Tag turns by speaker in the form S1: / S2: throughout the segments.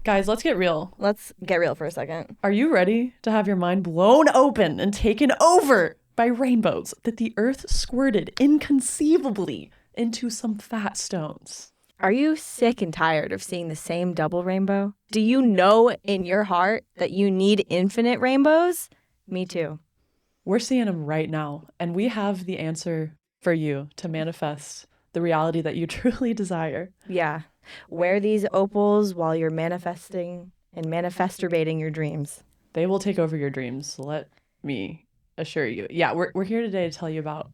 S1: Guys, let's get real.
S2: Let's get real for a second.
S1: Are you ready to have your mind blown open and taken over by rainbows that the earth squirted inconceivably into some fat stones?
S2: Are you sick and tired of seeing the same double rainbow? Do you know in your heart that you need infinite rainbows? Me too.
S1: We're seeing them right now, and we have the answer for you to manifest the reality that you truly desire.
S2: Yeah. Wear these opals while you're manifesting and manifesturbating your dreams.
S1: They will take over your dreams, let me assure you. Yeah, we're here today to tell you about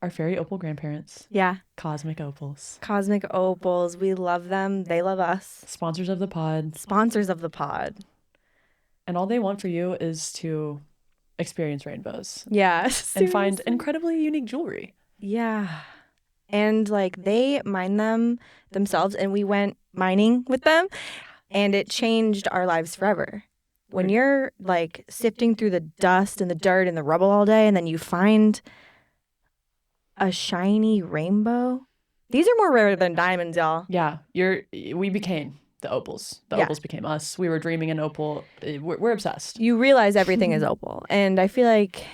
S1: our fairy opal grandparents.
S2: Yeah.
S1: Cosmic opals.
S2: Cosmic opals. We love them. They love us.
S1: Sponsors of the pod.
S2: Sponsors of the pod.
S1: And all they want for you is to experience rainbows.
S2: Yeah.
S1: And find incredibly unique jewelry.
S2: Yeah. And like they mine them themselves, and we went mining with them, and it changed our lives forever. When you're like sifting through the dust and the dirt and the rubble all day, and then you find a shiny rainbow. These are more rare than diamonds, y'all.
S1: Yeah, we became the opals. The opals became us. We were dreaming an opal. We're obsessed.
S2: You realize everything is opal, and I feel like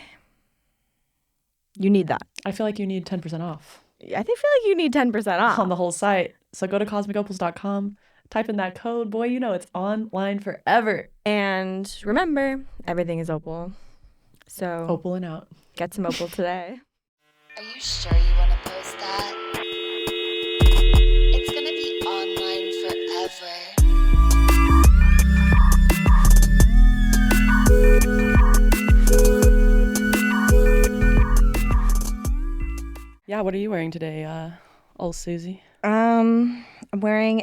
S2: you need that.
S1: I feel like you need 10% off.
S2: I feel like you need 10% off.
S1: On the whole site. So go to cosmicopals.com, type in that code. Boy, you know it's online forever.
S2: And remember, everything is opal. So
S1: opal and out.
S2: Get some opal today.
S3: Are you sure you want to post that? It's gonna be online forever.
S1: Yeah, what are you wearing today, old Susie?
S2: I'm wearing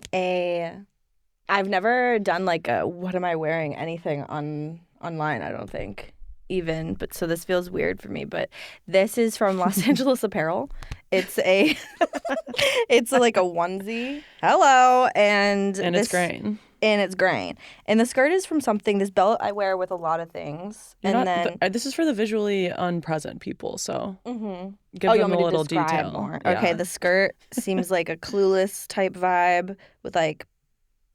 S2: I've never done like a what am I wearing anything online, I don't think. Even, but so this feels weird for me, but this is from Los Angeles Apparel. It's it's like a onesie. Hello. And
S1: it's grain.
S2: And it's grain. And the skirt is from something, this belt I wear with a lot of things.
S1: This is for the visually unpresent people, so give them a little detail.
S2: More. Yeah. Okay, the skirt seems like a Clueless type vibe with like,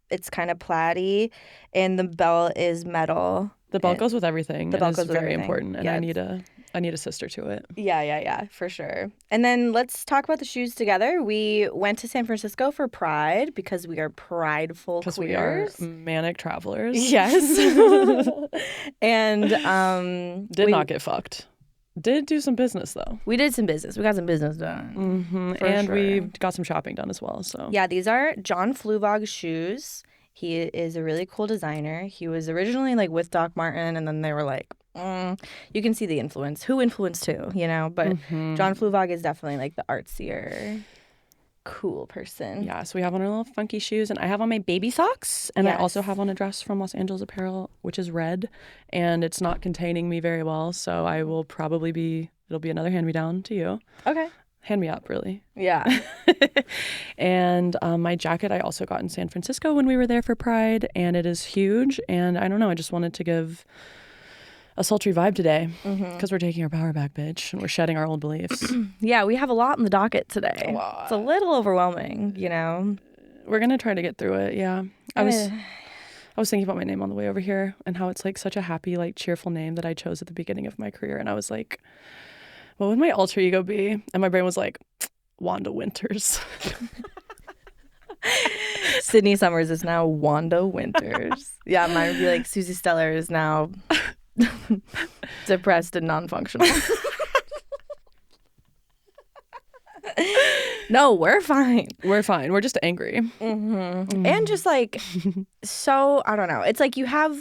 S2: it's kind of plaid-y, and the belt is metal.
S1: The belt goes with everything.
S2: The belt goes with
S1: very
S2: everything.
S1: important, and I need a sister to it.
S2: Yeah, for sure. And then let's talk about the shoes together. We went to San Francisco for Pride because we are prideful queers.
S1: Because we are manic travelers.
S2: Yes. And
S1: did not get fucked. Did do some business though.
S2: We did some business. We got some business done.
S1: Mm-hmm. And we got some shopping done as well. So
S2: yeah, these are John Fluvog's shoes. He is a really cool designer. He was originally like with Doc Marten, and then they were like, you can see the influence. Who influenced who, you know? But John Fluvog is definitely like the artsier, cool person.
S1: Yeah, so we have on our little funky shoes, and I have on my baby socks, and I also have on a dress from Los Angeles Apparel, which is red, and it's not containing me very well, so I will probably it'll be another hand-me-down to you.
S2: Okay.
S1: Hand me up, really.
S2: Yeah.
S1: And my jacket I also got in San Francisco when we were there for Pride, and it is huge, and I don't know, I just wanted to give a sultry vibe today because we're taking our power back, bitch, and we're shedding our old beliefs.
S2: Yeah, we have a lot on the docket today. It's a little overwhelming, you know.
S1: We're gonna try to get through it. Yeah, I was thinking about my name on the way over here and how it's like such a happy, like cheerful name that I chose at the beginning of my career, and I was like, what would my alter ego be? And my brain was like, Wanda Winters.
S2: Sydney Summers is now Wanda Winters. Yeah, mine would be like Susie Stellar is now depressed and non-functional. No, we're fine.
S1: We're fine. We're just angry.
S2: And just like, so, I don't know. It's like you have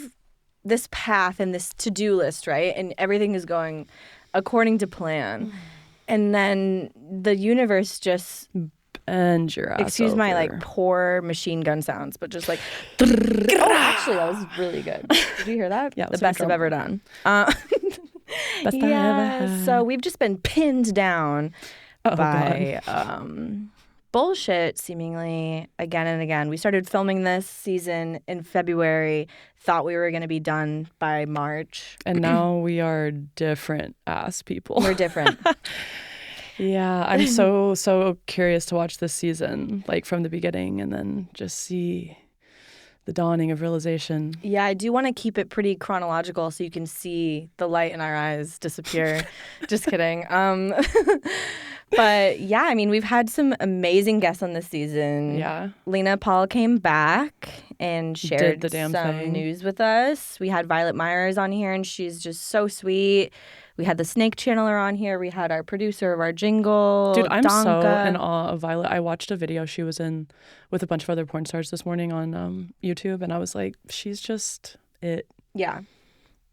S2: this path and this to-do list, right? And everything is going according to plan. And then the universe just
S1: bends your ass
S2: excuse
S1: over.
S2: My like poor machine gun sounds, but just like actually that was really good. Did you hear that?
S1: Yeah,
S2: the best I've ever done.
S1: Best I ever had.
S2: So we've just been pinned down by bullshit seemingly again and again. We started filming this season in February, thought we were going to be done by March.
S1: And now we are different ass people.
S2: We're different.
S1: Yeah, I'm so curious to watch this season, like from the beginning, and then just see The dawning of realization.
S2: Yeah, I do want to keep it pretty chronological so you can see the light in our eyes disappear. Just kidding. But yeah, I mean, we've had some amazing guests on this season.
S1: Yeah.
S2: Lena Paul came back and shared
S1: the damn
S2: some
S1: thing.
S2: news with us. We had Violet Myers on here, and she's just so sweet. We had the Snake Channeler on here. We had our producer of our jingle,
S1: Dude, I'm so
S2: Donka.
S1: in awe of Violet. I watched a video she was in with a bunch of other porn stars this morning on YouTube, and I was like, she's just it.
S2: Yeah.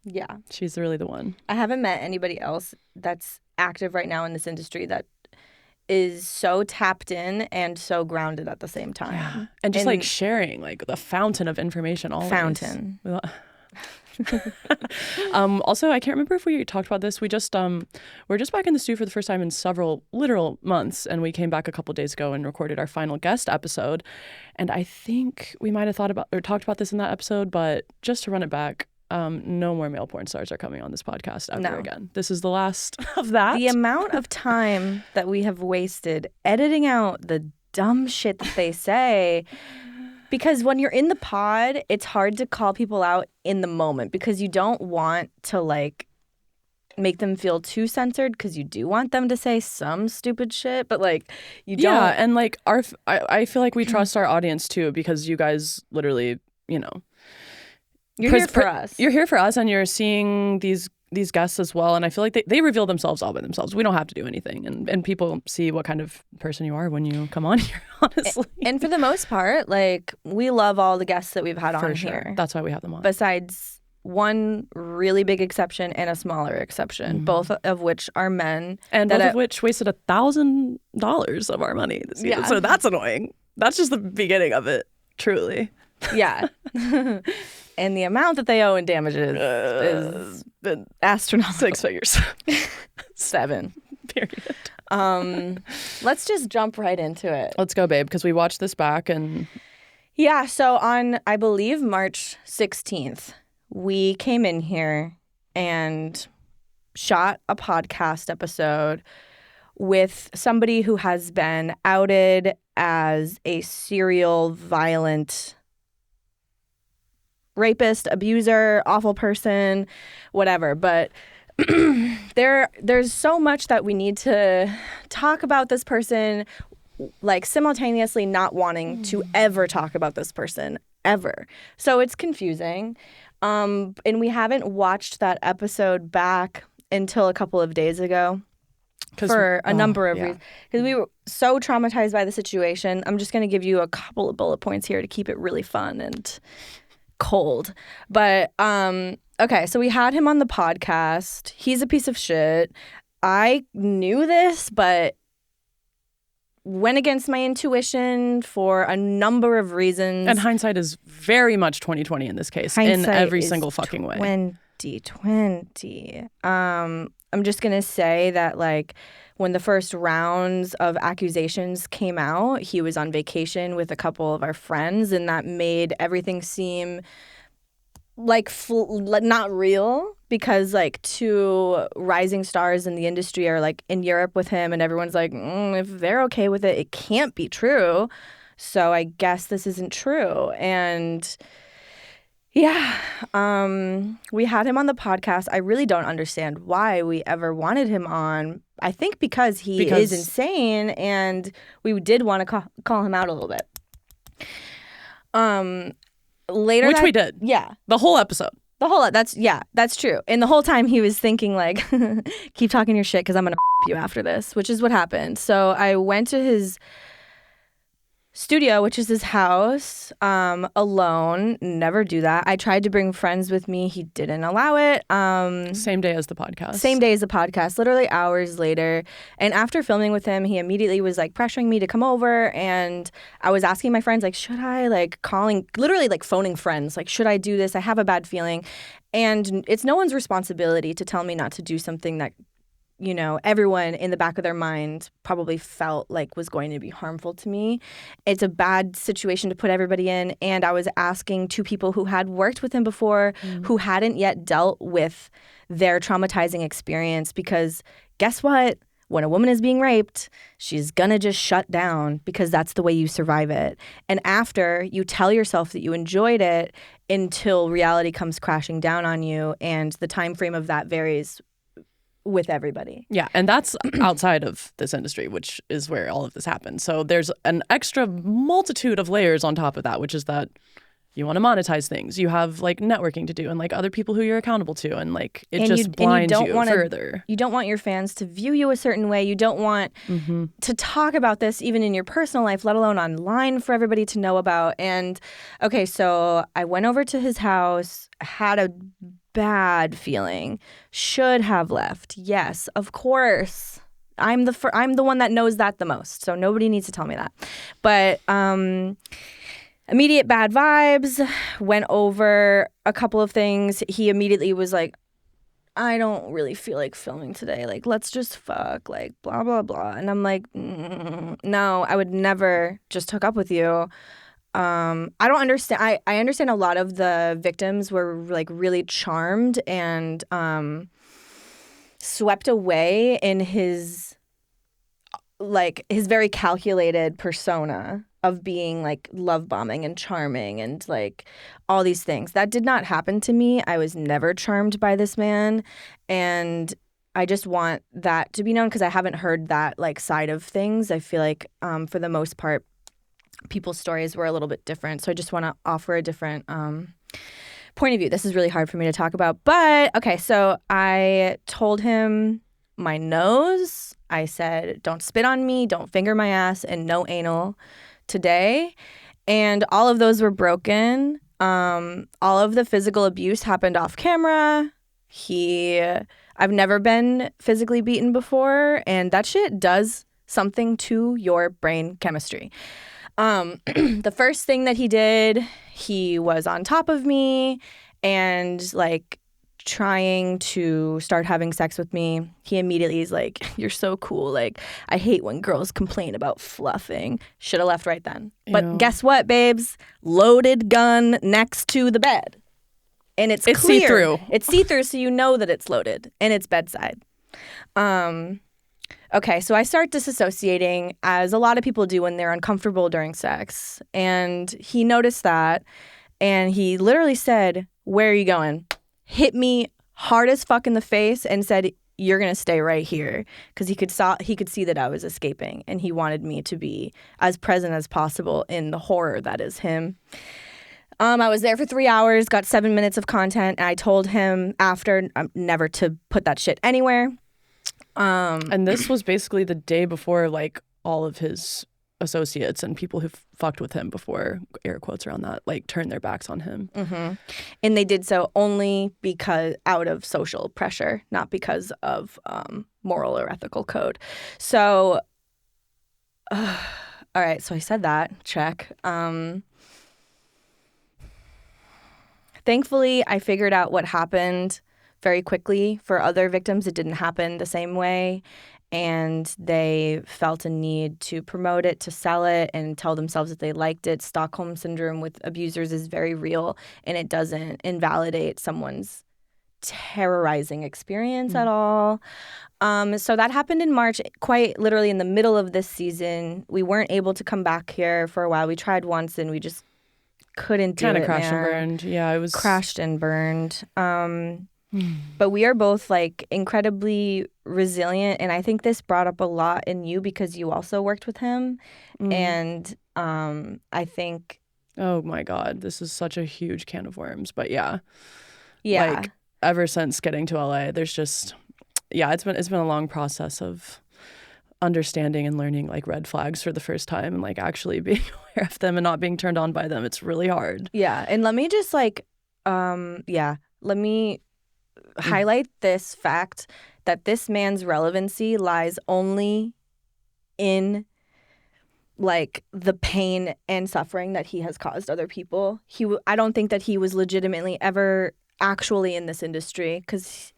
S2: Yeah.
S1: She's really the one.
S2: I haven't met anybody else that's active right now in this industry that is so tapped in and so grounded at the same time.
S1: Yeah. And just like sharing, like the fountain of information always.
S2: Fountain.
S1: Also, I can't remember if we talked about this. We're just back in the studio for the first time in several literal months, and we came back a couple days ago and recorded our final guest episode. And I think we might have talked about this in that episode, but just to run it back, no more male porn stars are coming on this podcast ever again. This is the last of that.
S2: The amount of time that we have wasted editing out the dumb shit that they say. Because when you're in the pod, it's hard to call people out in the moment because you don't want to like make them feel too censored because you do want them to say some stupid shit, but like you don't.
S1: Yeah, and like I feel like we trust our audience too because you guys literally, you know.
S2: You're here for us.
S1: You're here for us, and you're seeing these guests as well. And I feel like they reveal themselves all by themselves. We don't have to do anything. And people see what kind of person you are when you come on here, honestly.
S2: And for the most part, like, we love all the guests that we've had
S1: for
S2: on
S1: sure.
S2: here.
S1: That's why we have them on.
S2: Besides one really big exception and a smaller exception, both of which are men.
S1: And both of which wasted $1,000 of our money this year.
S2: Yeah.
S1: So that's annoying. That's just the beginning of it, truly.
S2: Yeah. And the amount that they owe in damages is astronomical.
S1: 6 figures.
S2: 7.
S1: Period.
S2: Let's just jump right into it.
S1: Let's go, babe, because we watched this back and...
S2: Yeah, so on, I believe, March 16th, we came in here and shot a podcast episode with somebody who has been outed as a serial violent rapist, abuser, awful person, whatever. But there's so much that we need to talk about this person, like simultaneously not wanting to ever talk about this person ever. So it's confusing. And we haven't watched that episode back until a couple of days ago for a number of reasons. Because we were so traumatized by the situation. I'm just going to give you a couple of bullet points here to keep it really fun and cold. But okay, so we had him on the podcast. He's a piece of shit. I knew this, but went against my intuition for a number of reasons.
S1: And hindsight is very much 2020 in this case, in every single fucking way.
S2: 2020. I'm just gonna say that, like, when the first rounds of accusations came out, he was on vacation with a couple of our friends, and that made everything seem like not real, because like 2 rising stars in the industry are like in Europe with him, and everyone's like, if they're okay with it, it can't be true. So I guess this isn't true. And yeah, we had him on the podcast. I really don't understand why we ever wanted him on. I think because he is insane, and we did want to call him out a little bit. Later,
S1: which we did.
S2: Yeah,
S1: the whole episode.
S2: That's true. And the whole time he was thinking like, keep talking your shit because I'm gonna you after this, which is what happened. So I went to his studio, which is his house, alone. Never do that. I tried to bring friends with me. He didn't allow it.
S1: Same day as the podcast.
S2: Literally hours later. And after filming with him, he immediately was like pressuring me to come over. And I was asking my friends, like, should I, like, literally like phoning friends, like, should I do this? I have a bad feeling. And it's no one's responsibility to tell me not to do something that, you know, everyone in the back of their mind probably felt like was going to be harmful to me. It's a bad situation to put everybody in. And I was asking 2 people who had worked with him before, who hadn't yet dealt with their traumatizing experience, because guess what? when a woman is being raped, she's gonna just shut down because that's the way you survive it. And after, you tell yourself that you enjoyed it until reality comes crashing down on you, and the time frame of that varies with everybody.
S1: Yeah, and that's outside of this industry, which is where all of this happens. So there's an extra multitude of layers on top of that, which is that you want to monetize things. You have like networking to do and like other people who you're accountable to, and like it just blinds you further.
S2: You don't want your fans to view you a certain way. You don't want to talk about this even in your personal life, let alone online for everybody to know about. And okay, so I went over to his house, had a bad feeling, should have left. Yes, of course. I'm the one that knows that the most, so nobody needs to tell me that. But immediate bad vibes, went over a couple of things. He immediately was like, I don't really feel like filming today. Like, let's just fuck, like, blah, blah, blah. And I'm like, no, I would never just hook up with you. I don't understand. I understand a lot of the victims were, like, really charmed and swept away in his very calculated persona of being like love bombing and charming and like all these things. That did not happen to me. I was never charmed by this man, and I just want that to be known because I haven't heard that like side of things. I feel like for the most part people's stories were a little bit different, so I just want to offer a different point of view. This is really hard for me to talk about, but okay, so I told him my nose. I said, don't spit on me, don't finger my ass, and no anal today. And all of those were broken. All of the physical abuse happened off camera. I've never been physically beaten before, and that shit does something to your brain chemistry. The first thing that he did, he was on top of me and like trying to start having sex with me. He immediately is like, you're so cool. Like, I hate when girls complain about fluffing. Should have left right then. Ew. But guess what, babes? Loaded gun next to the bed. And it's clear.
S1: See-through.
S2: It's see-through, so you know that it's loaded. And it's bedside. Okay, so I start disassociating, as a lot of people do when they're uncomfortable during sex. And he noticed that. And he literally said, where are you going? Hit me hard as fuck in the face and said, you're going to stay right here, because he could see that I was escaping, and he wanted me to be as present as possible in the horror that is him. I was there for 3 hours, got 7 minutes of content, and I told him after never to put that shit anywhere.
S1: And this was basically the day before like all of his associates and people who fucked with him before, air quotes around that, like turned their backs on him.
S2: And they did so only because out of social pressure, not because of moral or ethical code. So all right, so I said that, check. Thankfully I figured out what happened very quickly. For other victims it didn't happen the same way, and they felt a need to promote it, to sell it, and tell themselves that they liked it. Stockholm syndrome with abusers is very real, and it doesn't invalidate someone's terrorizing experience at all. So that happened in March, quite literally in the middle of this season. We weren't able to come back here for a while. We tried once, and we just couldn't do it.
S1: Kind of crashed and burned. Yeah, it was
S2: crashed and burned. But we are both like incredibly resilient, and I think this brought up a lot in you because you also worked with him. And I think,
S1: oh my God, this is such a huge can of worms. But yeah,
S2: like
S1: ever since getting to LA, there's just it's been a long process of understanding and learning like red flags for the first time, and like actually being aware of them and not being turned on by them. It's really hard.
S2: Yeah, and let me just like let me highlight this fact that this man's relevancy lies only in like the pain and suffering that he has caused other people. I don't think that he was legitimately ever actually in this industry, because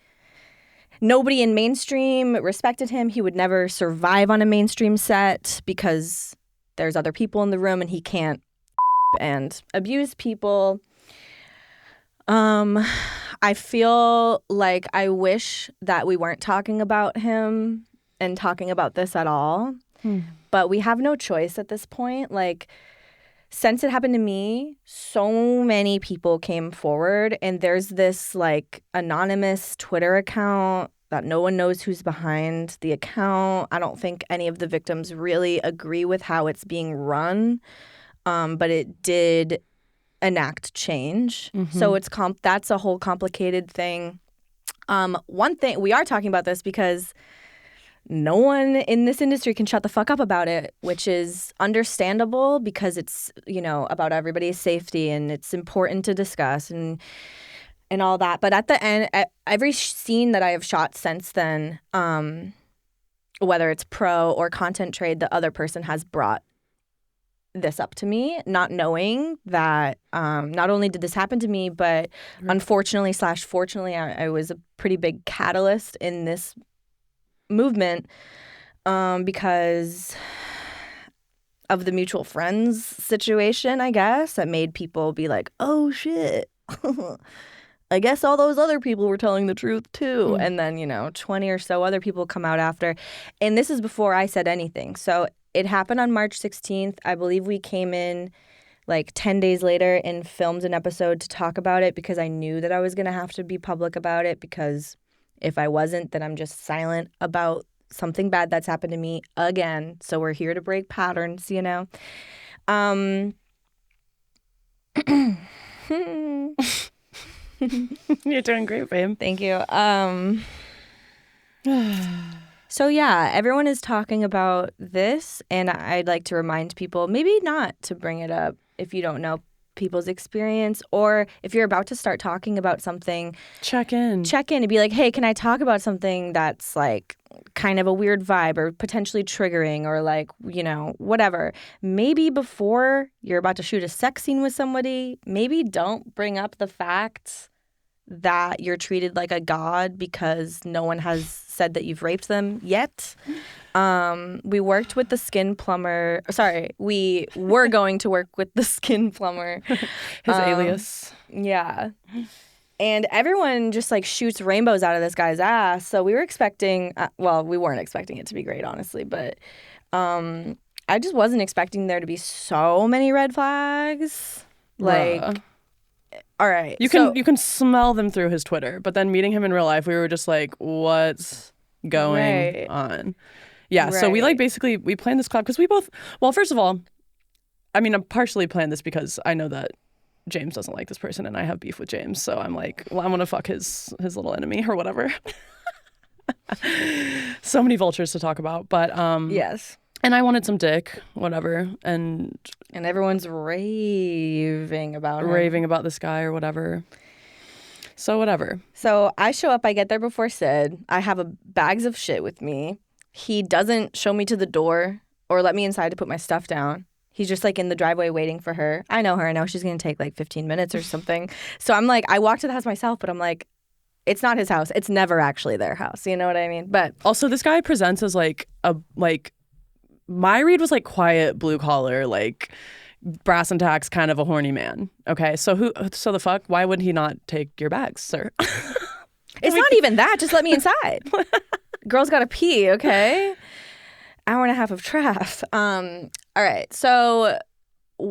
S2: nobody in mainstream respected him. He would never survive on a mainstream set because there's other people in the room and he can't and abuse people. I feel like I wish that we weren't talking about him and talking about this at all. But we have no choice at this point. Like, since it happened to me, so many people came forward, and there's this like anonymous Twitter account that no one knows who's behind the account. I don't think any of the victims really agree with how it's being run, but it did enact change. So it's that's a whole complicated thing. One thing, we are talking about this because no one in this industry can shut the fuck up about it, which is understandable because it's, you know, about everybody's safety and it's important to discuss and all that. But at the end, at every scene that I have shot since then, whether it's pro or content trade, the other person has brought this up to me, not knowing that not only did this happen to me, but unfortunately / fortunately, I was a pretty big catalyst in this movement because of the mutual friends situation, I guess, that made people be like, oh shit, I guess all those other people were telling the truth too. And then, you know, 20 or so other people come out after. And this is before I said anything. So it happened on March 16th. I believe we came in like 10 days later and filmed an episode to talk about it because I knew that I was going to have to be public about it, because if I wasn't, then I'm just silent about something bad that's happened to me again. So we're here to break patterns, you know.
S1: You're doing great, babe.
S2: Thank you. So yeah, everyone is talking about this, and I'd like to remind people maybe not to bring it up if you don't know people's experience, or if you're about to start talking about something, check in and be like, hey, can I talk about something that's like kind of a weird vibe or potentially triggering, or like, you know, whatever. Maybe before you're about to shoot a sex scene with somebody, maybe don't bring up the fact that you're treated like a god because no one has said that you've raped them yet. We worked with the skin plumber. Sorry, we were going to work with the skin plumber.
S1: His alias.
S2: Yeah. And everyone just like shoots rainbows out of this guy's ass. So we were expecting, well, we weren't expecting it to be great, honestly, but I just wasn't expecting there to be so many red flags. Like, all right.
S1: You can smell them through his Twitter, but then meeting him in real life, we were just like, what's going on? Yeah, so we like basically, we planned this collab because we both, well, first of all, I mean, I'm partially planned this because I know that James doesn't like this person and I have beef with James. So I'm like, well, I'm going to fuck his little enemy or whatever. So many vultures to talk about. But
S2: yes.
S1: And I wanted some dick, whatever. And
S2: everyone's raving about
S1: this guy or whatever. So whatever.
S2: So I show up, I get there before Sid. I have bags of shit with me. He doesn't show me to the door or let me inside to put my stuff down. He's just like in the driveway waiting for her. I know her. I know she's going to take like 15 minutes or something. So I'm like, I walk to the house myself, but I'm like, it's not his house. It's never actually their house. You know what I mean? But
S1: also this guy presents as like my read was like quiet, blue collar, like brass and tacks kind of a horny man. Okay. So the fuck? Why would he not take your bags, sir?
S2: It's not even that. Just let me inside. Girl's got to pee, okay? Hour and a half of traf. All right. So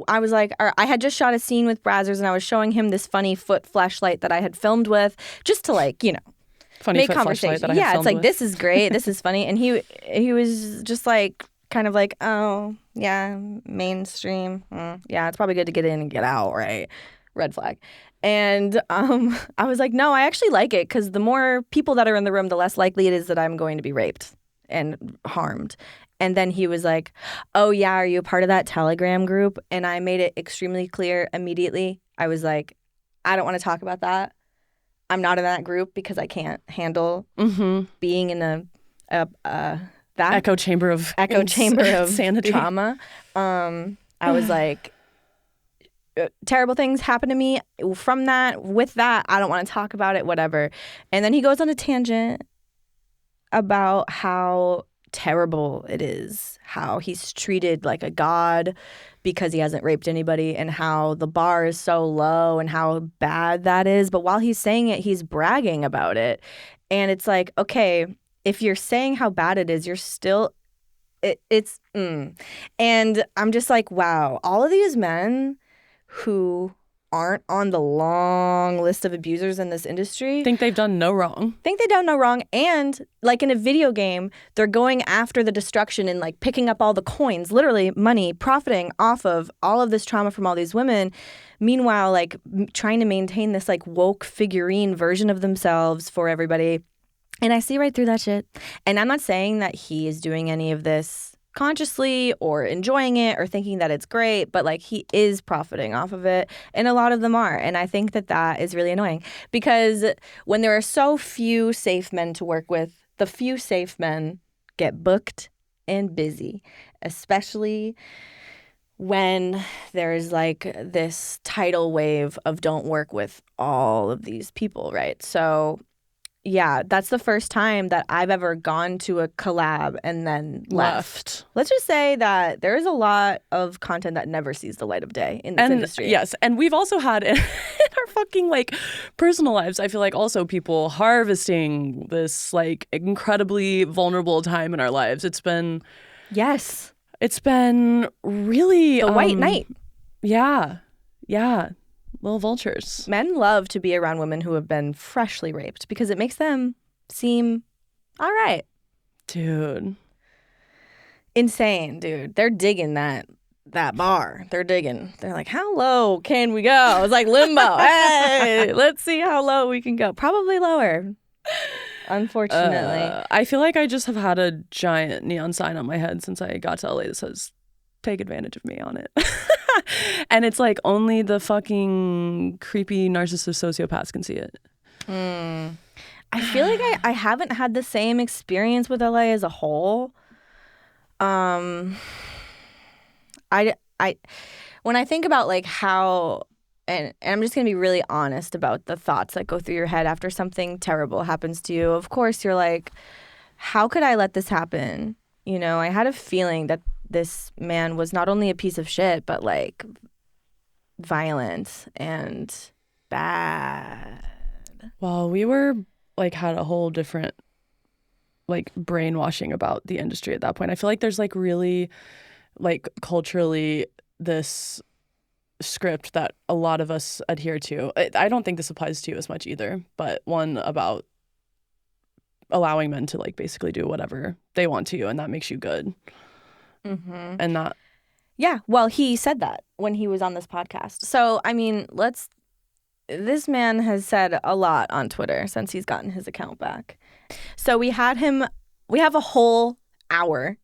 S2: I was like, I had just shot a scene with Brazzers and I was showing him this funny foot flashlight that I had filmed with just to like, you know,
S1: funny
S2: make
S1: foot
S2: conversation.
S1: That I had
S2: it's like,
S1: with.
S2: This is great. This is funny. And he was just like, kind of like, oh, yeah, mainstream. Yeah, it's probably good to get in and get out, right? Red flag. And I was like, no, I actually like it because the more people that are in the room, the less likely it is that I'm going to be raped and harmed. And then he was like, oh, yeah, are you a part of that Telegram group? And I made it extremely clear immediately. I was like, I don't want to talk about that. I'm not in that group because I can't handle being in that
S1: echo chamber of sanity.
S2: Trauma. I was like, terrible things happen to me from that. With that, I don't want to talk about it, whatever. And then he goes on a tangent about how terrible it is, how he's treated like a god because he hasn't raped anybody, and how the bar is so low and how bad that is. But while he's saying it, he's bragging about it. And it's like, okay, if you're saying how bad it is, you're still it's and I'm just like, wow, all of these men who aren't on the long list of abusers in this industry
S1: Think they've done no wrong.
S2: And like in a video game, they're going after the destruction and like picking up all the coins, literally money, profiting off of all of this trauma from all these women. Meanwhile, like trying to maintain this like woke figurine version of themselves for everybody. And I see right through that shit. And I'm not saying that he is doing any of this consciously or enjoying it or thinking that it's great, but like he is profiting off of it, and a lot of them are. And I think that that is really annoying, because when there are so few safe men to work with, the few safe men get booked and busy, especially when there's like this tidal wave of don't work with all of these people, right? So yeah, that's the first time that I've ever gone to a collab and then left. Let's just say that there is a lot of content that never sees the light of day in this industry.
S1: Yes, and we've also had in our fucking like personal lives, I feel like also people harvesting this like incredibly vulnerable time in our lives. It's been really
S2: the white knight.
S1: Yeah. Little vultures.
S2: Men love to be around women who have been freshly raped because it makes them seem all right.
S1: Dude.
S2: Insane, dude. They're digging that bar. They're digging. They're like, how low can we go? It's like limbo. Hey, let's see how low we can go. Probably lower, unfortunately.
S1: I feel like I just have had a giant neon sign on my head since I got to LA that says, take advantage of me on it. And it's like only the fucking creepy narcissist sociopaths can see it.
S2: I feel like I haven't had the same experience with LA as a whole. I when I think about like how, and I'm just gonna be really honest about the thoughts that go through your head after something terrible happens to you. Of course, you're like, how could I let this happen? You know, I had a feeling that this man was not only a piece of shit, but like violent and bad.
S1: Well, we were like had a whole different like brainwashing about the industry at that point. I feel like there's like really like culturally this script that a lot of us adhere to. I don't think this applies to you as much either, but one about allowing men to like basically do whatever they want to you, and that makes you good.
S2: Mm-hmm.
S1: And that.
S2: Yeah, well, he said that when he was on this podcast. So, I mean, this man has said a lot on Twitter since he's gotten his account back. So we have a whole hour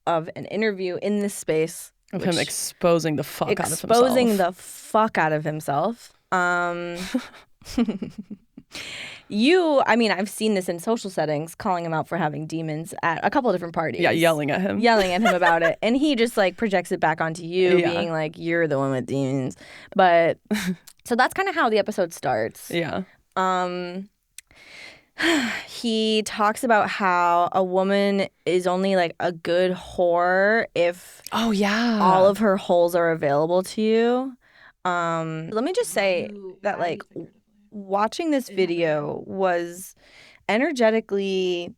S2: of an interview in this space.
S1: Of him exposing the fuck out of himself.
S2: Exposing the fuck out of himself. I've seen this in social settings, calling him out for having demons at a couple of different parties.
S1: Yeah, yelling at him
S2: about it. And he just like projects it back onto you, being like, you're the one with demons. But so that's kind of how the episode starts.
S1: Yeah.
S2: He talks about how a woman is only like a good whore if all of her holes are available to you. Let me just say that like watching this video was energetically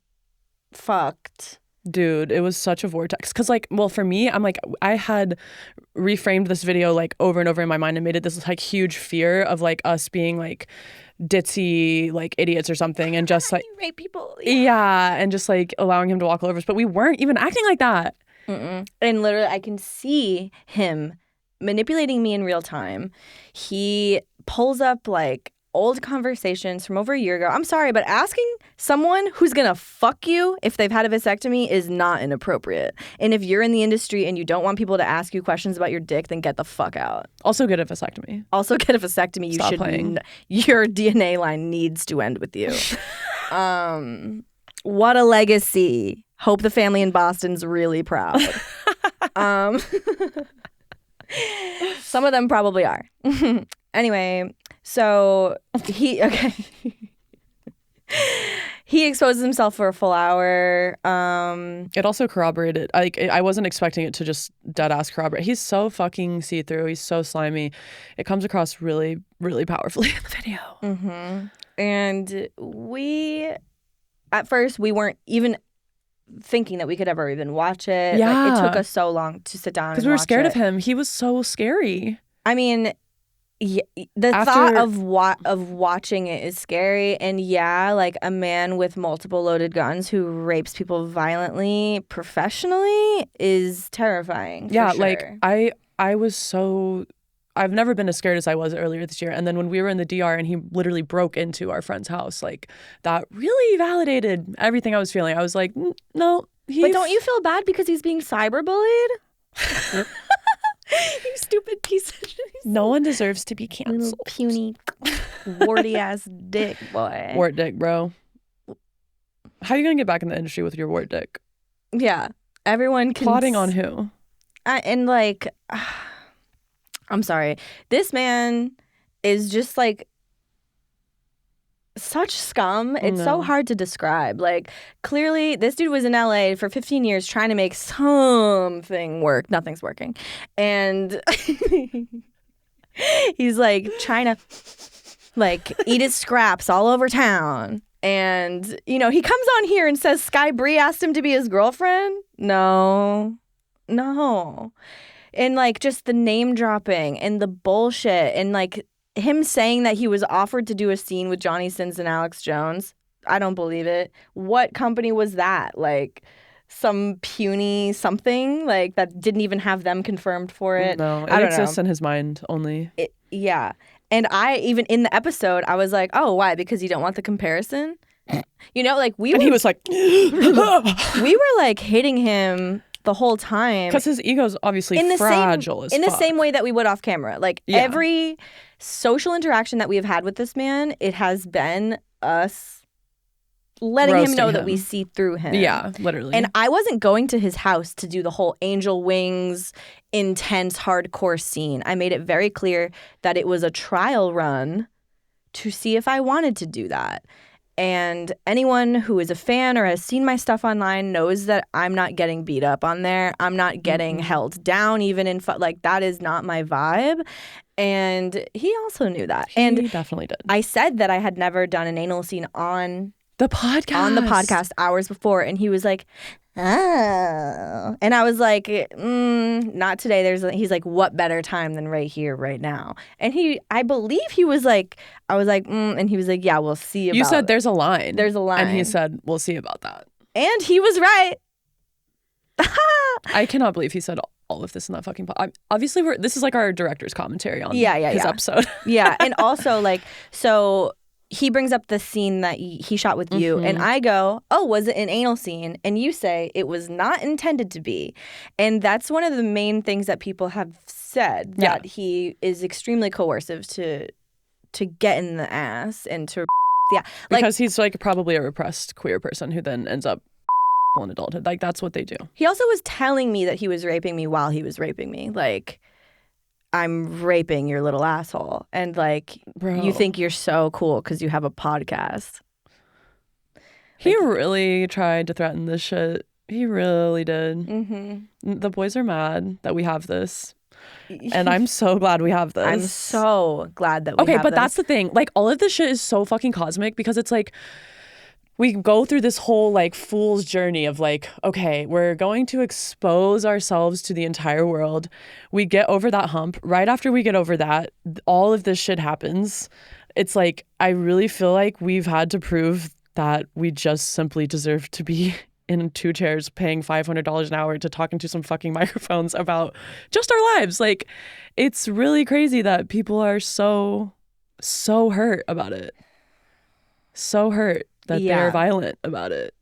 S2: fucked.
S1: Dude, it was such a vortex. Because, like, well, for me, I'm like, I had reframed this video, like, over and over in my mind and made it this, like, huge fear of, like, us being, like, ditzy, like, idiots or something. And just, like...
S2: You rape people.
S1: Yeah, and just, like, allowing him to walk all over us. But we weren't even acting like that.
S2: Mm-mm. And literally, I can see him manipulating me in real time. He pulls up, like, old conversations from over a year ago. I'm sorry, but asking someone who's gonna fuck you if they've had a vasectomy is not inappropriate. And if you're in the industry and you don't want people to ask you questions about your dick, then get the fuck out.
S1: Also get a vasectomy.
S2: Stop playing. Your DNA line needs to end with you. What a legacy. Hope the family in Boston's really proud. Some of them probably are. Anyway, so he exposes himself for a full hour.
S1: It also corroborated. I wasn't expecting it to just dead ass corroborate. He's so fucking see-through. He's so slimy. It comes across really, really powerfully in the video.
S2: Mm-hmm. And at first we weren't even thinking that we could ever even watch it.
S1: Yeah.
S2: Like, it took us so long to sit down and
S1: Because we were scared
S2: it.
S1: of him. He was so scary.
S2: I mean, the thought of watching it is scary. And yeah, like a man with multiple loaded guns who rapes people violently professionally is terrifying.
S1: Yeah,
S2: for sure.
S1: like I was so... I've never been as scared as I was earlier this year. And then when we were in the DR and he literally broke into our friend's house, like that really validated everything I was feeling. I was like, no.
S2: But don't you feel bad because he's being cyberbullied? You stupid piece of shit.
S1: No one deserves to be canceled.
S2: Little puny, warty ass dick boy.
S1: Wart dick, bro. How are you gonna get back in the industry with your wart dick?
S2: Yeah, everyone can.
S1: Plotting on who?
S2: And like, I'm sorry. This man is just like such scum. It's so hard to describe. Like, clearly, this dude was in LA for 15 years trying to make something work. Nothing's working. And he's like trying to like eat his scraps all over town. And, you know, he comes on here and says Sky Bree asked him to be his girlfriend. No. And like just the name dropping and the bullshit and like him saying that he was offered to do a scene with Johnny Sins and Alex Jones. I don't believe it. What company was that? Like some puny something like that didn't even have them confirmed for it.
S1: No, it exists in his mind only.
S2: Yeah. And I even in the episode, I was like, oh, why? Because you don't want the comparison? You know, like
S1: And he was like...
S2: we were like hitting him the whole time.
S1: Because his ego's obviously fragile as fuck.
S2: In the same way that we would off camera. Like every social interaction that we have had with this man, it has been us letting him know that we see through him.
S1: Yeah, literally.
S2: And I wasn't going to his house to do the whole angel wings, intense, hardcore scene. I made it very clear that it was a trial run to see if I wanted to do that. And anyone who is a fan or has seen my stuff online knows that I'm not getting beat up on there. I'm not getting held down even in like that is not my vibe. And he also knew that.
S1: He definitely did.
S2: I said that I had never done an anal scene on
S1: the podcast
S2: hours before, and he was like, oh. And I was like, not today. He's like, what better time than right here, right now? And I believe he was like, I was like, and he was like, yeah, we'll see about it.
S1: You said there's a line.
S2: There's a line.
S1: And he said, we'll see about that.
S2: And he was right.
S1: I cannot believe he said all of this in that fucking obviously this is like our director's commentary on his episode.
S2: Yeah. And also like, so he brings up the scene that he shot with you, and I go, oh, was it an anal scene? And you say it was not intended to be. And that's one of the main things that people have said, that he is extremely coercive to get in the ass and to
S1: because he's like probably a repressed queer person who then ends up in adulthood. Like that's what they do.
S2: He also was telling me that he was raping me while he was raping me. Like, I'm raping your little asshole. And like,
S1: bro,
S2: you think you're so cool because you have a podcast.
S1: He really tried to threaten this shit. He really did. The boys are mad that we have this. And I'm so glad we have this.
S2: I'm so glad that we have this.
S1: Okay, but that's the thing. Like, all of this shit is so fucking cosmic because it's like, we go through this whole like fool's journey of like, okay, we're going to expose ourselves to the entire world. We get over that hump. Right after we get over that, all of this shit happens. It's like, I really feel like we've had to prove that we just simply deserve to be in 2 chairs paying $500 an hour to talk into some fucking microphones about just our lives. Like, it's really crazy that people are so hurt about it. So hurt that they're violent about it.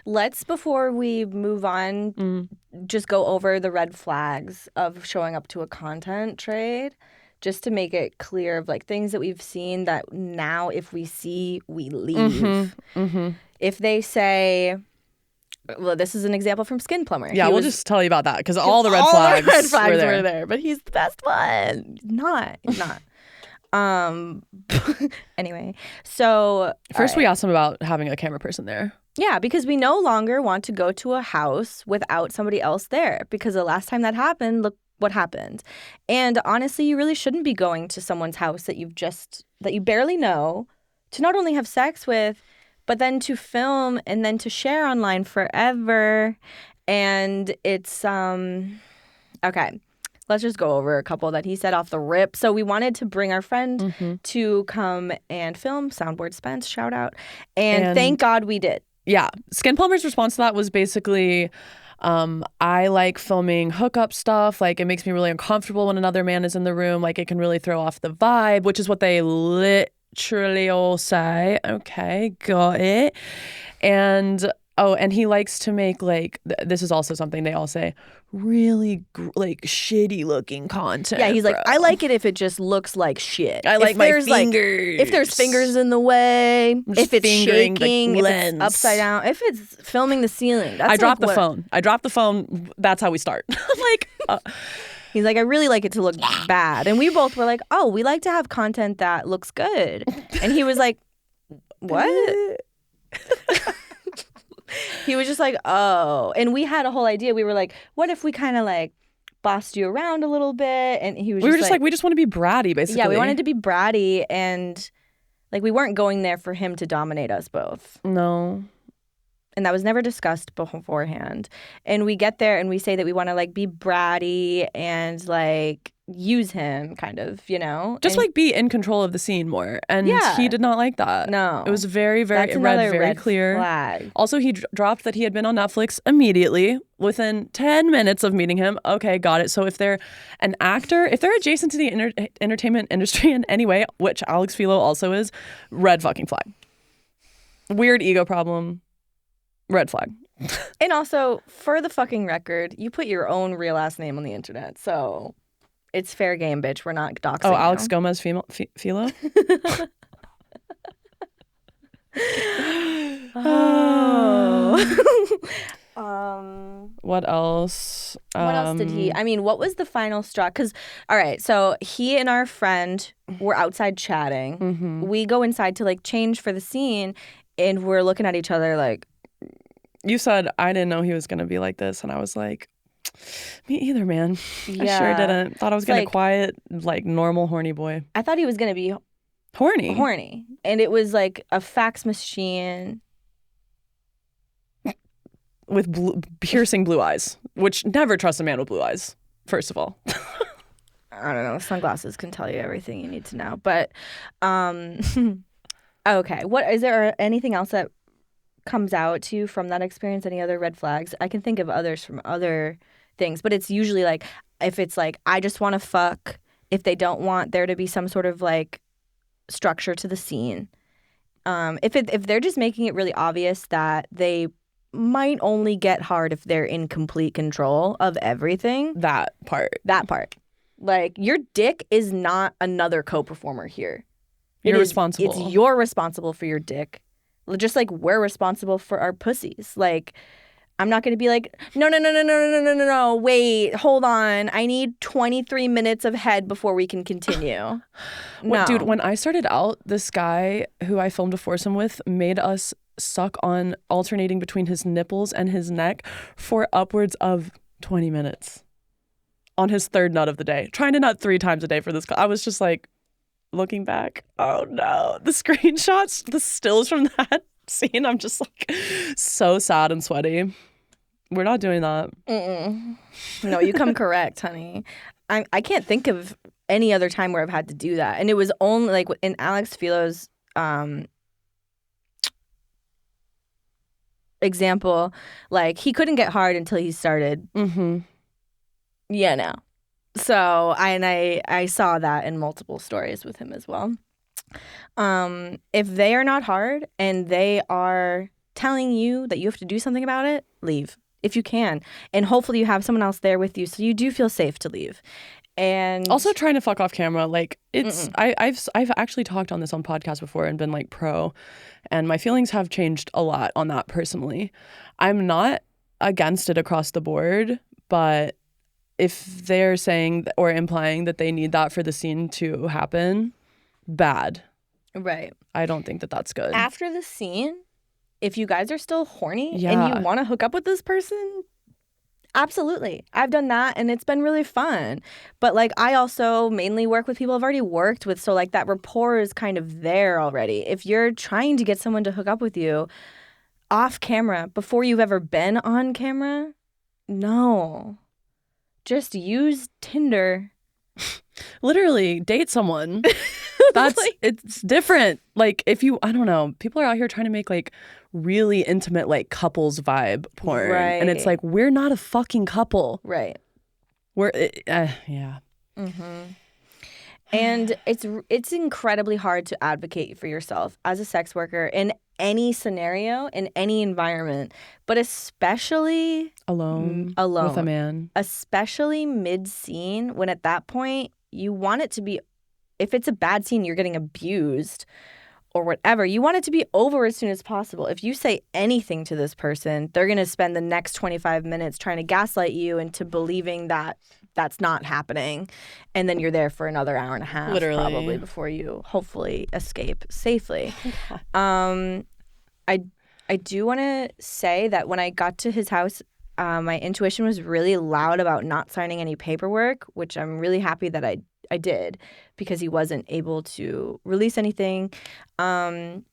S2: Let's, before we move on, just go over the red flags of showing up to a content trade, just to make it clear of like things that we've seen that now if we see, we leave. If they say, well, this is an example from Skin Plumber.
S1: Yeah, we'll just tell you about that because all the red flags were there.
S2: But he's the best one. He's not. Anyway, so
S1: first we asked him about having a camera person there.
S2: Yeah, because we no longer want to go to a house without somebody else there, because the last time that happened, look what happened. And honestly, you really shouldn't be going to someone's house that you barely know to not only have sex with, but then to film and then to share online forever. And it's okay. Let's just go over a couple that he said off the rip. So we wanted to bring our friend to come and film. Soundboard Spence, shout out. And thank God we did.
S1: Yeah. Skin Palmer's response to that was basically, I like filming hookup stuff. Like, it makes me really uncomfortable when another man is in the room. Like, it can really throw off the vibe, which is what they literally all say. Okay, got it. And and he likes to make, like, this is also something they all say, really like shitty looking content.
S2: Yeah, he's like,
S1: bro.
S2: I like it if it just looks like shit.
S1: I like my fingers.
S2: If there's fingers in the way, if it's
S1: fingering the
S2: shaking, if
S1: lens.
S2: it's upside down, if it's filming the ceiling. That's
S1: I dropped the phone. I dropped the phone. That's how we start. Like,
S2: he's like, I really like it to look bad. And we both were like, oh, we like to have content that looks good. And he was like, what? He was just like, oh. And we had a whole idea. We were like, what if we kind of like bossed you around a little bit? And he was
S1: we were just like, we just want to be bratty, basically.
S2: Yeah, we wanted to be bratty. And like, we weren't going there for him to dominate us both.
S1: No.
S2: And that was never discussed beforehand. And we get there and we say that we want to like be bratty and like use him kind of, you know?
S1: Just
S2: and
S1: like be in control of the scene more. And he did not like that.
S2: No.
S1: It was very, very,
S2: That's another
S1: very
S2: red
S1: clear.
S2: Flag.
S1: Also, he dropped that he had been on Netflix immediately within 10 minutes of meeting him. Okay, got it. So if they're an actor, if they're adjacent to the entertainment industry in any way, which Alex Philo also is, red fucking flag. Weird ego problem. Red flag.
S2: And also, for the fucking record, you put your own real last name on the internet, so it's fair game, bitch. We're not doxing.
S1: Oh, Alex
S2: you.
S1: Gomez Philo? What else?
S2: What else did he? I mean, what was the final straw? Because, all right, so he and our friend were outside chatting.
S1: Mm-hmm.
S2: We go inside to like change for the scene, and we're looking at each other like.
S1: You said, I didn't know he was going to be like this. And I was like, me either, man.
S2: Yeah.
S1: I sure didn't. Thought I was going to
S2: like,
S1: quiet, like, normal horny boy.
S2: I thought he was going to be
S1: horny.
S2: And it was like a fax machine.
S1: With piercing blue eyes, which never trust a man with blue eyes, first of all.
S2: I don't know. Sunglasses can tell you everything you need to know. But, okay. What is there anything else that comes out to you from that experience? Any other red flags? I can think of others from other things, but it's usually like, if it's like, I just want to fuck, if they don't want there to be some sort of like structure to the scene. If they're just making it really obvious that they might only get hard if they're in complete control of everything.
S1: That part.
S2: Like, your dick is not another co-performer here.
S1: You're responsible.
S2: You're responsible for your dick. Just like we're responsible for our pussies. Like, I'm not going to be like, no, wait, hold on. I need 23 minutes of head before we can continue. No.
S1: Dude, when I started out, this guy who I filmed a foursome with made us suck on alternating between his nipples and his neck for upwards of 20 minutes on his third nut of the day. Trying to nut 3 times a day for this. I was just like, looking back, oh no, the screenshots, the stills from that scene, I'm just like so sad and sweaty. We're not doing that.
S2: Mm-mm. No, you come correct, honey. I can't think of any other time where I've had to do that. And it was only like in Alex Philo's example, like he couldn't get hard until he started.
S1: Mm-hmm.
S2: Yeah, no. So I saw that in multiple stories with him as well. If they are not hard and they are telling you that you have to do something about it, leave if you can, and hopefully you have someone else there with you so you do feel safe to leave. And
S1: also trying to fuck off camera, like it's I've actually talked on this on podcast before and been like pro, and my feelings have changed a lot on that personally. I'm not against it across the board, but if they're saying or implying that they need that for the scene to happen, bad.
S2: Right.
S1: I don't think that that's good.
S2: After the scene, if you guys are still horny
S1: Yeah.
S2: and you want to hook up with this person, Absolutely. I've done that and it's been really fun. But like I also mainly work with people I've already worked with. So like that rapport is kind of there already. If you're trying to get someone to hook up with you off camera before you've ever been on camera, no. Just use Tinder.
S1: Literally date someone. That's
S2: Like-
S1: it's different. Like if you, I don't know, people are out here trying to make like really intimate like couples vibe porn, and it's
S2: Right.
S1: like we're not a fucking couple.
S2: Right.
S1: We're yeah.
S2: And it's incredibly hard to advocate for yourself as a sex worker in any scenario, in any environment, but especially
S1: Alone with a man.
S2: especially mid-scene when at that point you want it to be, if it's a bad scene, you're getting abused or whatever, you want it to be over as soon as possible. If you say anything to this person, they're going to spend the next 25 minutes trying to gaslight you into believing that that's not happening. And then you're there for another hour and a half
S1: Literally.
S2: probably before you hopefully escape safely. I do want to say that when I got to his house, my intuition was really loud about not signing any paperwork, which I'm really happy that I did because he wasn't able to release anything. And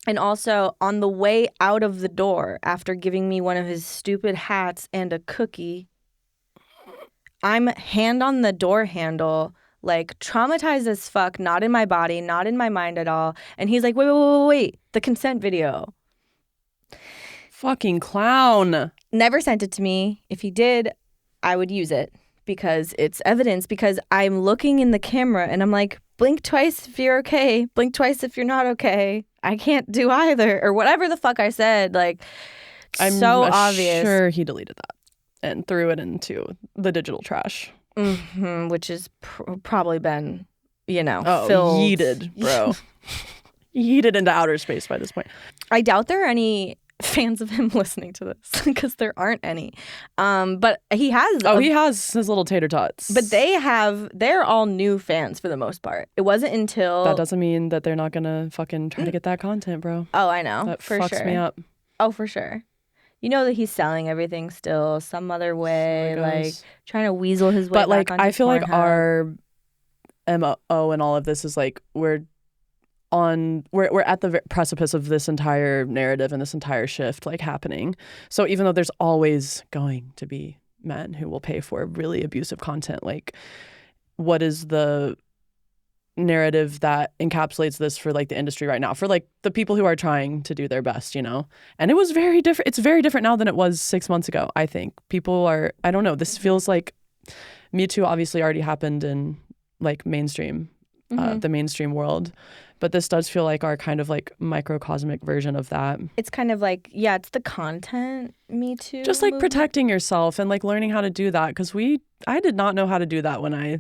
S2: also on the way out of the door, after giving me one of his stupid hats and a cookie, I'm hand on the door handle, like traumatized as fuck, not in my body, not in my mind at all. And he's like, wait, the consent video.
S1: Fucking clown.
S2: Never sent it to me. If he did, I would use it because it's evidence, because I'm looking in the camera and I'm like, blink twice if you're okay. Blink twice if you're not okay. I can't do either, or whatever the fuck I said. Like,
S1: I'm
S2: so obvious.
S1: Sure he deleted that and threw it into the digital trash.
S2: Which has probably been, filled.
S1: Yeeted, bro. Yeeted into outer space by this point.
S2: I doubt there are any fans of him listening to this because there aren't any. But he has.
S1: He has his little tater tots.
S2: But they're all new fans for the most part. It wasn't until.
S1: That doesn't mean that they're not gonna fucking try to get that content, bro.
S2: Oh, I know.
S1: That
S2: for
S1: fucks
S2: sure.
S1: me up.
S2: Oh, for sure. You know that he's selling everything still some other way, like trying to weasel his way
S1: but
S2: back
S1: like
S2: onto
S1: I feel like
S2: Pornhub.
S1: our MO and all of this is like we're at the precipice of this entire narrative and this entire shift like happening. So even though there's always going to be men who will pay for really abusive content, like what is the narrative that encapsulates this for like the industry right now, for like the people who are trying to do their best, And it was very different. It's very different now than it was 6 months ago. I think people are, I don't know, this feels like Me Too obviously already happened in like mainstream, the mainstream world. But this does feel like our kind of like microcosmic version of that. It's
S2: kind of like, yeah, it's the content Me Too.
S1: Just like
S2: movement.
S1: protecting yourself and like learning how to do that. Because I did not know how to do that when I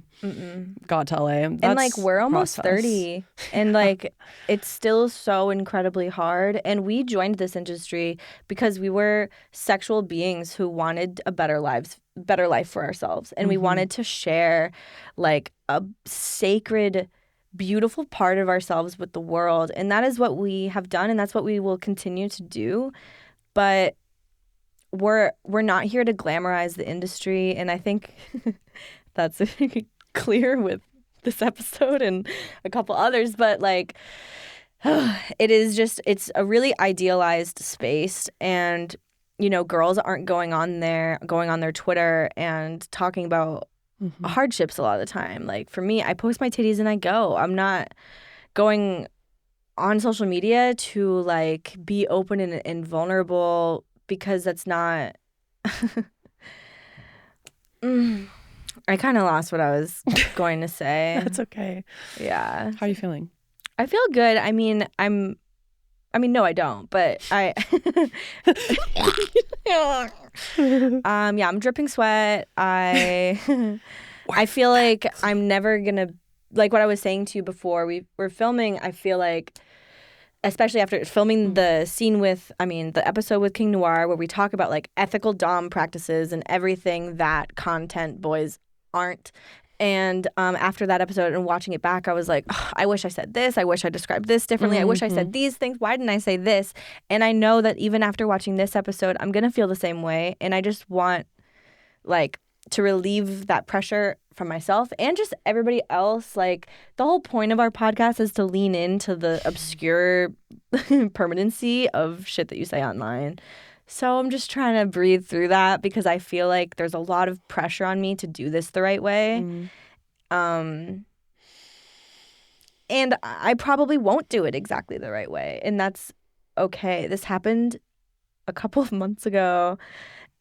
S1: got to LA.
S2: And like we're almost 30 and like it's still so incredibly hard. And we joined this industry because we were sexual beings who wanted a better life for ourselves. And we wanted to share like a sacred, beautiful part of ourselves with the world, and that is what we have done, and that's what we will continue to do. But we're not here to glamorize the industry, and I think that's clear with this episode and a couple others. But like it's a really idealized space, and girls aren't going on their Twitter and talking about hardships a lot of the time. Like for me, I post my titties and I go. I'm not going on social media to like be open and vulnerable because that's not I kind of lost what I was going to say.
S1: That's okay.
S2: Yeah.
S1: How are you feeling?
S2: I feel good. I mean, no, I don't, but I'm dripping sweat. I feel like I'm never gonna, like what I was saying to you before we were filming, I feel like, especially after filming the episode with King Noir where we talk about like ethical dom practices and everything that content boys aren't. And after that episode and watching it back, I was like, oh, I wish I said this. I wish I described this differently. I wish I said these things. Why didn't I say this? And I know that even after watching this episode, I'm going to feel the same way. And I just want like to relieve that pressure from myself and just everybody else. Like the whole point of our podcast is to lean into the obscure permanency of shit that you say online. So I'm just trying to breathe through that because I feel like there's a lot of pressure on me to do this the right way. And I probably won't do it exactly the right way. And that's okay. This happened a couple of months ago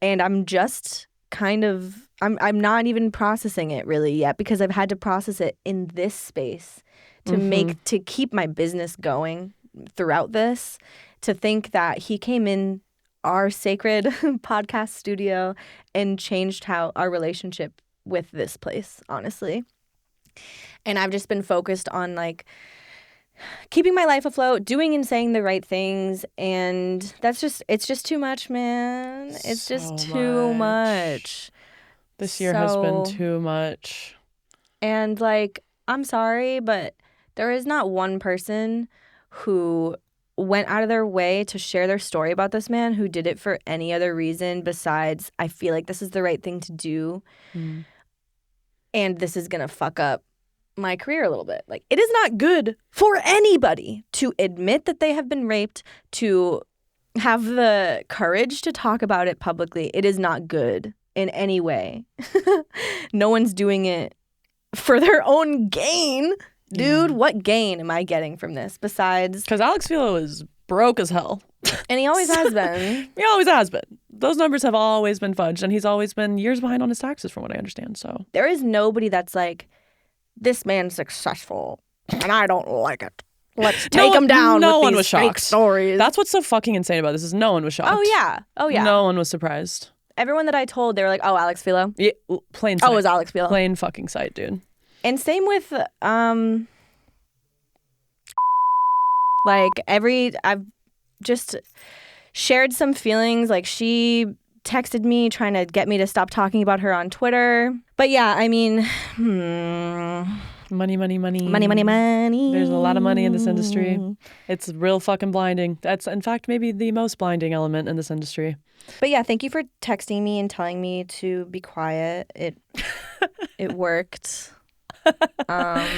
S2: and I'm just kind of I'm not even processing it really yet because I've had to process it in this space to keep my business going throughout this, to think that he came in our sacred podcast studio and changed how our relationship with this place, honestly. And I've just been focused on like keeping my life afloat, doing and saying the right things, and it's just too much, man. It's
S1: So
S2: just too much.
S1: This year has been too much.
S2: And like, I'm sorry, but there is not one person who went out of their way to share their story about this man who did it for any other reason besides I feel like this is the right thing to do. And this is going to fuck up my career a little bit. Like, it is not good for anybody to admit that they have been raped, to have the courage to talk about it publicly. It is not good in any way. No one's doing it for their own gain. Dude, what gain am I getting from this besides...
S1: Because Alex Philo is broke as hell.
S2: And he always has been.
S1: He always has been. Those numbers have always been fudged, and he's always been years behind on his taxes from what I understand, so...
S2: There is nobody that's like, this man's successful, and I don't like it. Let's take him down
S1: no
S2: with
S1: one
S2: these
S1: was
S2: fake
S1: shocked.
S2: stories.
S1: That's what's so fucking insane about this is no one was shocked.
S2: Oh, yeah.
S1: No one was surprised.
S2: Everyone that I told, they were like, oh, Alex Philo.
S1: Yeah, plain sight.
S2: Oh, it was Alex Philo.
S1: Plain fucking sight, dude.
S2: And same with, like, I've just shared some feelings. Like, she texted me trying to get me to stop talking about her on Twitter. But yeah, I mean,
S1: Money.
S2: Money.
S1: There's a lot of money in this industry. It's real fucking blinding. That's, in fact, maybe the most blinding element in this industry.
S2: But yeah, thank you for texting me and telling me to be quiet. It worked.
S1: As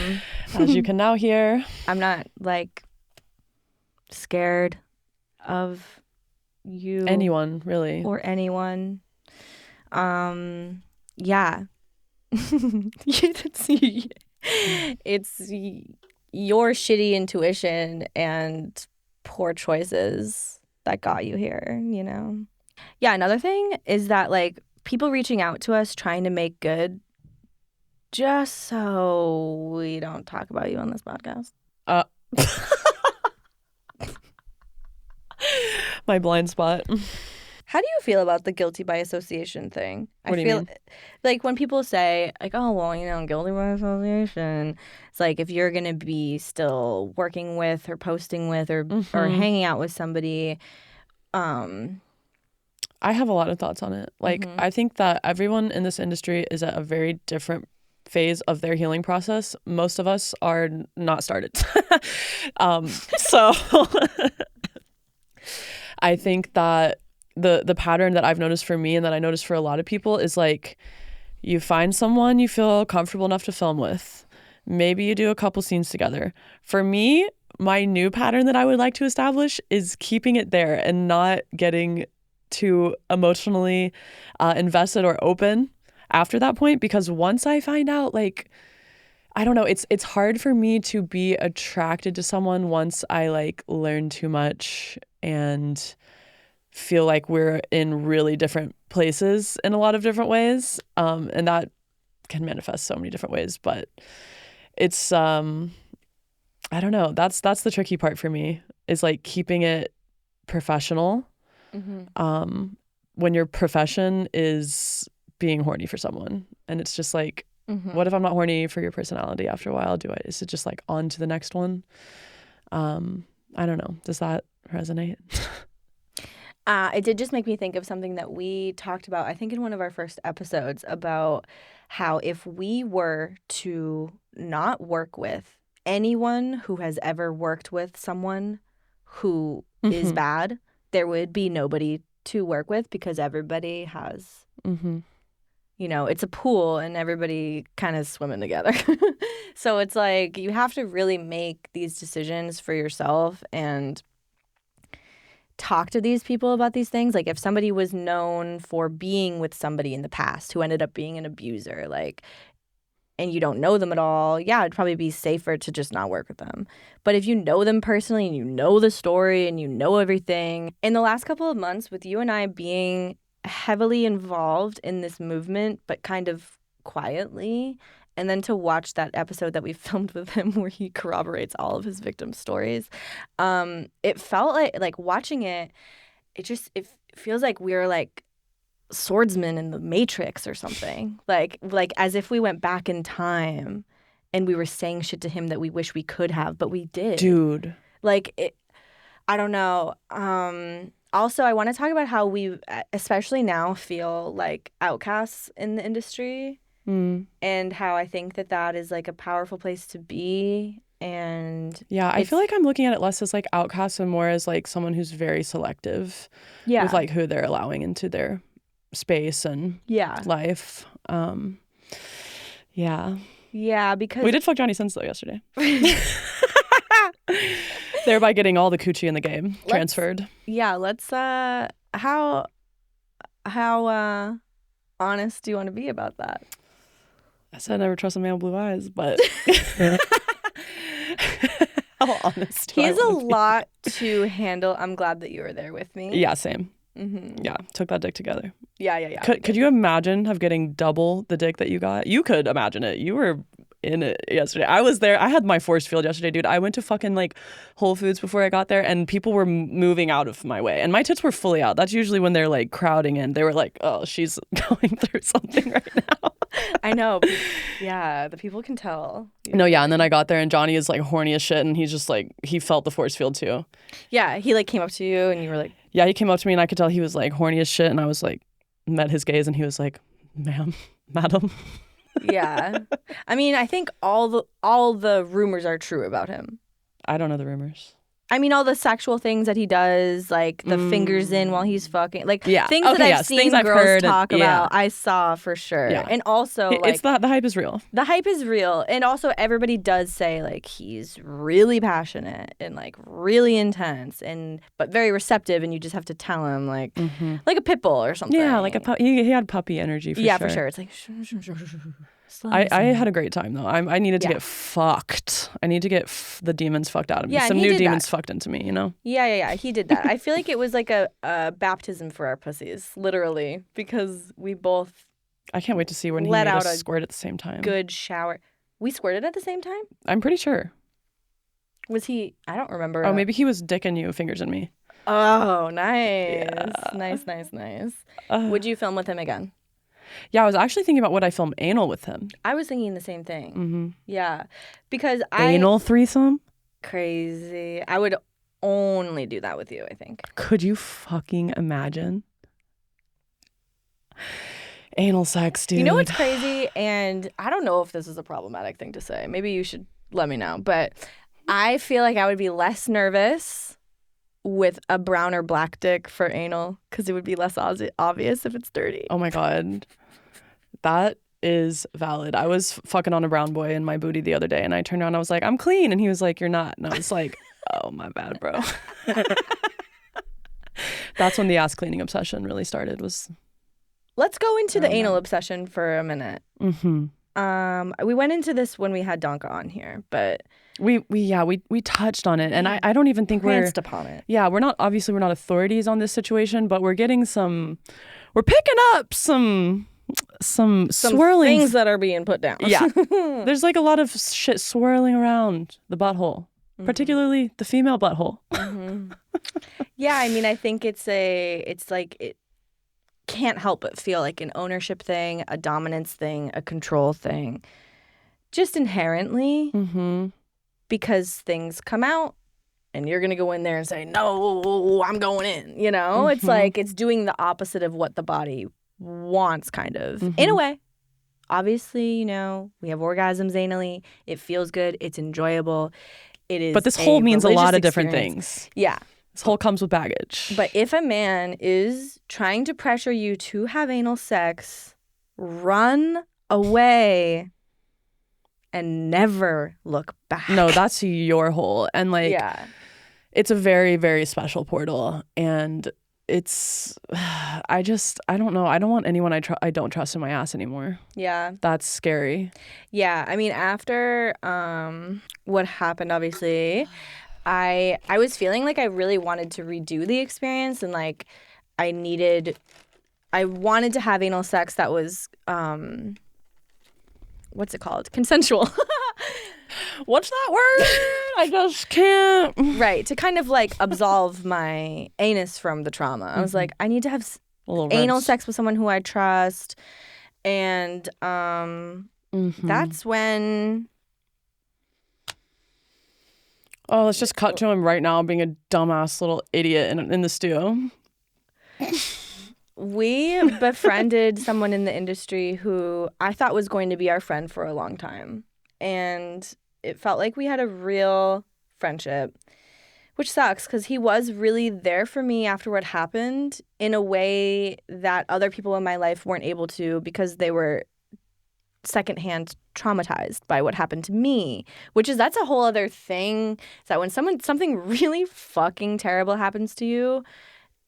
S1: you can now hear.
S2: I'm not, like, scared of you.
S1: Anyone, really.
S2: Or anyone. Yeah. It's your shitty intuition and poor choices that got you here, you know? Yeah, another thing is that, like, people reaching out to us trying to make good just so we don't talk about you on this podcast.
S1: My blind spot.
S2: How do you feel about the guilty by association thing?
S1: What do you mean?
S2: Like when people say, like, oh, well, you know, guilty by association. It's like if you're going to be still working with or posting with or hanging out with somebody.
S1: I have a lot of thoughts on it. Like, I think that everyone in this industry is at a very different phase of their healing process. Most of us are not started. So I think that the pattern that I've noticed for me and that I noticed for a lot of people is like you find someone you feel comfortable enough to film with. Maybe you do a couple scenes together. For me, my new pattern that I would like to establish is keeping it there and not getting too emotionally invested or open after that point, because once I find out, like, I don't know, it's hard for me to be attracted to someone once I like learn too much and feel like we're in really different places in a lot of different ways, and that can manifest so many different ways. But it's I don't know, that's the tricky part for me, is like keeping it professional when your profession is being horny for someone, and it's just like, what if I'm not horny for your personality after a while? Is it just like on to the next one? I don't know, does that resonate?
S2: It did just make me think of something that we talked about, I think in one of our first episodes, about how if we were to not work with anyone who has ever worked with someone who is bad, there would be nobody to work with, because everybody has you know, it's a pool and everybody kind of swimming together. So it's like you have to really make these decisions for yourself and talk to these people about these things. Like if somebody was known for being with somebody in the past who ended up being an abuser, like, and you don't know them at all, yeah, it'd probably be safer to just not work with them. But if you know them personally and you know the story and you know everything, in the last couple of months with you and I being heavily involved in this movement, but kind of quietly, and then to watch that episode that we filmed with him where he corroborates all of his victims' stories, it felt like watching it, it feels like we're like swordsmen in the Matrix or something. Like as if we went back in time and we were saying shit to him that we wish we could have, but we did.
S1: Dude.
S2: I don't know. Also, I want to talk about how we, especially now, feel like outcasts in the industry. And how I think that is like a powerful place to be. And
S1: yeah, I feel like I'm looking at it less as like outcasts and more as like someone who's very selective with like who they're allowing into their space and life. Yeah, because we did fuck Johnny Sins though yesterday. Thereby getting all the coochie in the game transferred.
S2: Let's how honest do you want to be about that?
S1: I said I never trust a man with blue eyes, but how honest?
S2: He's a lot to handle. I'm glad that you were there with me.
S1: Yeah, same. Yeah, took that dick together.
S2: Yeah.
S1: Could you imagine getting double the dick that you got? You could imagine it. You were in it yesterday. I was there. I had my force field yesterday, dude. I went to fucking like Whole Foods before I got there, and people were moving out of my way, and my tits were fully out. That's usually when they're like crowding in. They were like, "Oh, she's going through something right now."
S2: I know. Yeah, the people can tell.
S1: No, yeah, and then I got there, and Johnny is like horny as shit, and he's just like, he felt the force field too.
S2: Yeah, he like came up to you, and you were like,
S1: yeah, he came up to me, and I could tell he was like horny as shit, and I was like, met his gaze, and he was like, "Ma'am, madam."
S2: Yeah. I mean, I think all the rumors are true about him.
S1: I don't know the rumors.
S2: I mean, all the sexual things that he does, like the fingers in while he's fucking, like things that I've seen girls talk about, I saw for sure. Yeah. And also, like,
S1: it's the hype is real.
S2: The hype is real. And also everybody does say like he's really passionate and like really intense but very receptive, and you just have to tell him like a pit bull or something.
S1: Yeah, like he had puppy energy for sure.
S2: Yeah, for sure. It's like
S1: I had a great time though. I needed to get fucked. I need to get the demons fucked out of me. Some new demons fucked into me, you know?
S2: Yeah. He did that. I feel like it was like a baptism for our pussies, literally, because we both.
S1: I can't wait to see when he made us squirt at the same time.
S2: Good shower. We squirted at the same time?
S1: I'm pretty sure.
S2: Was he? I don't remember.
S1: Oh, maybe he was dicking you, fingers in me.
S2: Oh, nice. Yeah. Nice. Would you film with him again?
S1: Yeah, I was actually thinking about would I film anal with him.
S2: I was thinking the same thing. Yeah, because
S1: anal threesome?
S2: Crazy. I would only do that with you, I think.
S1: Could you fucking imagine? Anal sex, dude.
S2: You know what's crazy? And I don't know if this is a problematic thing to say. Maybe you should let me know. But I feel like I would be less nervous with a brown or black dick for anal because it would be less obvious if it's dirty.
S1: Oh my God. That is valid. I was fucking on a brown boy in my booty the other day, and I turned around and I was like, "I'm clean," and he was like, "You're not," and I was like, "Oh, my bad, bro." That's when the ass cleaning obsession really started.
S2: Let's go into the anal obsession for a minute. We went into this when we had Donka on here, but
S1: we touched on it, and I don't even think we're
S2: glanced upon it.
S1: Yeah, we're not authorities on this situation, but we're picking up some swirling
S2: things that are being put down.
S1: Yeah. There's like a lot of shit swirling around the butthole, particularly the female butthole.
S2: Yeah, I mean, I think it's like it can't help but feel like an ownership thing, a dominance thing, a control thing, just inherently, because things come out and you're going to go in there and say, "No, I'm going in," you know? It's like it's doing the opposite of what the body wants, kind of, in a way. Obviously, you know, we have orgasms anally. It feels good. It's enjoyable. It is.
S1: But this whole means a lot of different things.
S2: Yeah.
S1: This whole comes with baggage.
S2: But if a man is trying to pressure you to have anal sex, run away and never look back.
S1: No, that's your hole. And like,
S2: yeah.
S1: it's a very, very special portal. And it's, I don't know. I don't want anyone I don't trust in my ass anymore.
S2: Yeah.
S1: That's scary.
S2: Yeah. I mean, after what happened, obviously, I was feeling like I really wanted to redo the experience, and like I wanted to have anal sex that was what's it called? Consensual.
S1: What's that word? I just can't.
S2: Right, to kind of like absolve my anus from the trauma. I was like, I need to have anal sex with someone who I trust, and that's when.
S1: Oh, let's just cut to him right now being a dumbass little idiot in the stew.
S2: We befriended someone in the industry who I thought was going to be our friend for a long time. And it felt like we had a real friendship, which sucks because he was really there for me after what happened in a way that other people in my life weren't able to, because they were secondhand traumatized by what happened to me, that's a whole other thing. Is that when something really fucking terrible happens to you,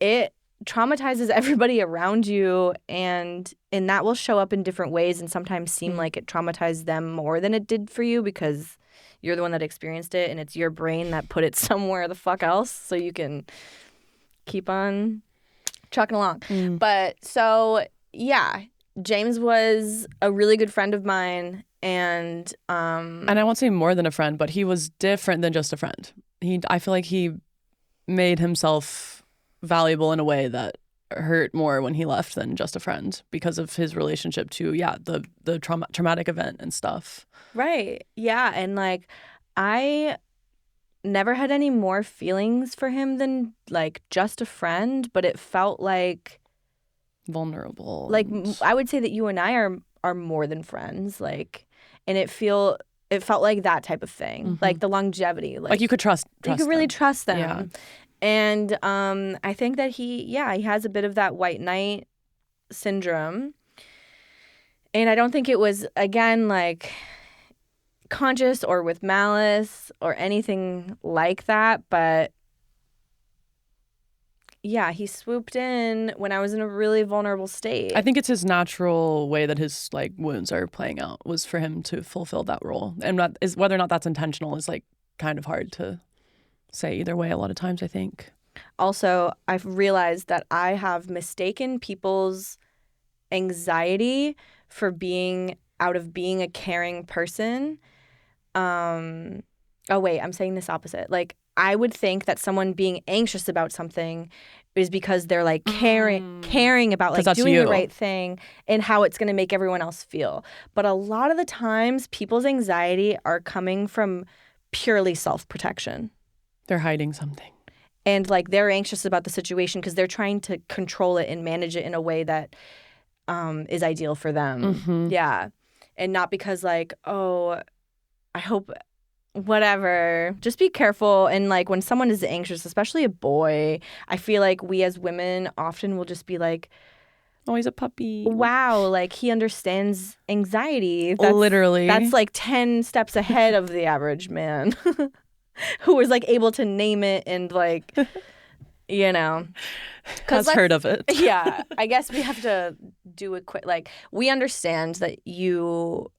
S2: it traumatizes everybody around you, and that will show up in different ways and sometimes seem like it traumatized them more than it did for you because you're the one that experienced it, and it's your brain that put it somewhere the fuck else so you can keep on trucking along. But so yeah, James was a really good friend of mine, and
S1: I won't say more than a friend, but he was different than just a friend. I feel like he made himself valuable in a way that hurt more when he left than just a friend because of his relationship to the traumatic event and stuff.
S2: Right. Yeah, and like I never had any more feelings for him than like just a friend, but it felt like
S1: vulnerable.
S2: Like I would say that you and I are more than friends, like, and it felt like that type of thing, like the longevity, like
S1: you could trust
S2: you could really trust them.
S1: Yeah.
S2: And I think that he has a bit of that white knight syndrome. And I don't think it was, again, like conscious or with malice or anything like that. But yeah, he swooped in when I was in a really vulnerable state.
S1: I think it's his natural way that his like wounds are playing out was for him to fulfill that role. And whether or not that's intentional is like kind of hard to say either way a lot of times, I think.
S2: Also, I've realized that I have mistaken people's anxiety for being a caring person. Oh wait, I'm saying this opposite. Like I would think that someone being anxious about something is because they're like caring about like doing the right thing and how it's going to make everyone else feel. But a lot of the times people's anxiety are coming from purely self-protection.
S1: They're hiding something.
S2: And like they're anxious about the situation because they're trying to control it and manage it in a way that is ideal for them. Yeah. And not because like, oh, I hope whatever. Just be careful. And like when someone is anxious, especially a boy, I feel like we as women often will just be like,
S1: oh, he's a puppy.
S2: Wow, like he understands anxiety.
S1: Literally.
S2: That's like 10 steps ahead of the average man. Who was like able to name it and like, you know,
S1: has heard of it.
S2: Yeah, I guess we have to do a quick, like, we understand that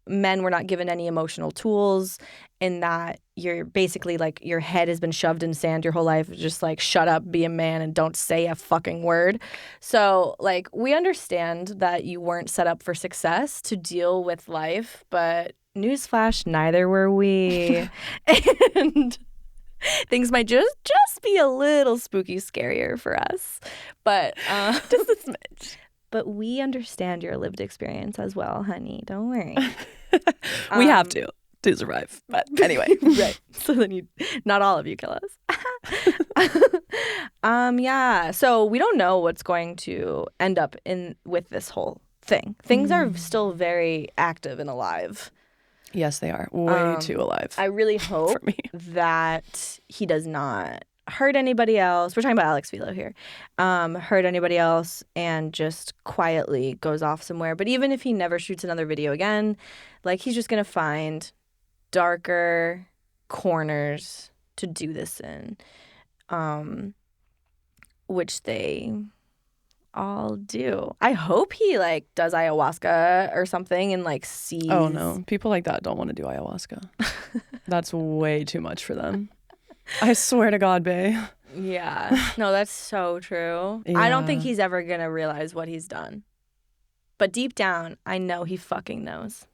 S2: men were not given any emotional tools, and that you're basically like your head has been shoved in sand your whole life. Just like shut up, be a man, and don't say a fucking word. So like we understand that you weren't set up for success to deal with life, but newsflash, neither were we. And things might just be a little spooky scarier for us. But just a smidge. But we understand your lived experience as well, honey. Don't worry.
S1: We have to survive. But anyway.
S2: Right. So then not all of you kill us. Yeah. So we don't know what's going to end up with this whole thing. Things are still very active and alive.
S1: Yes, they are. Way too alive.
S2: I really hope that he does not hurt anybody else. We're talking about Alex Velo here. Hurt anybody else and just quietly goes off somewhere. But even if he never shoots another video again, like he's just going to find darker corners to do this in, which they all do. I hope he like does ayahuasca or something and like sees.
S1: Oh no, people like that don't want to do ayahuasca. That's way too much for them. I swear to God, bae.
S2: Yeah. No, that's so true.
S1: Yeah.
S2: I don't think he's ever going to realize what he's done. But deep down, I know he fucking knows.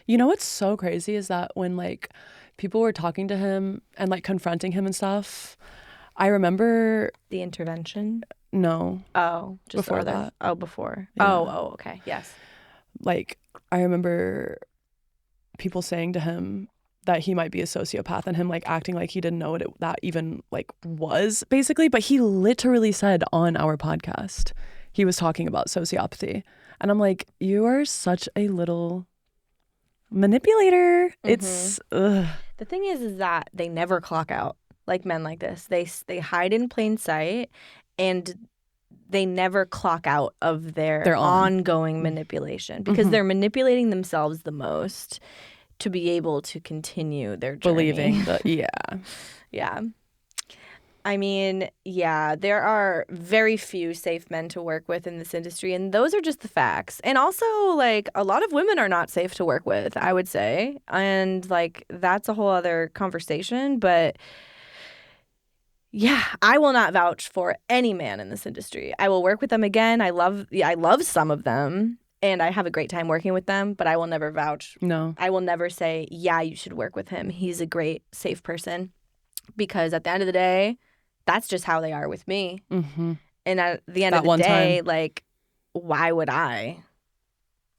S1: You know what's so crazy is that when like people were talking to him and like confronting him and stuff, I remember
S2: The intervention?
S1: no,
S2: Oh, just
S1: before
S2: other-
S1: that.
S2: Oh, before.
S1: Yeah.
S2: Oh, okay. Yes.
S1: Like I remember people saying to him that he might be a sociopath and him like acting like he didn't know what that even like was basically, but he literally said on our podcast he was talking about sociopathy, and I'm like, you are such a little manipulator. It's ugh.
S2: The thing is that they never clock out like men like this. They hide in plain sight and they never clock out of their ongoing manipulation because they're manipulating themselves the most to be able to continue their journey.
S1: Believing that, yeah.
S2: Yeah. I mean, yeah, there are very few safe men to work with in this industry, and those are just the facts. And also, like, a lot of women are not safe to work with, I would say. And, like, that's a whole other conversation. But, yeah, I will not vouch for any man in this industry. I will work with them again. I love some of them, and I have a great time working with them, but I will never vouch.
S1: No.
S2: I will never say, yeah, you should work with him. He's a great, safe person. Because at the end of the day, that's just how they are with me.
S1: Mm-hmm.
S2: And at the end
S1: That
S2: of the
S1: one
S2: day,
S1: time.
S2: like, why would I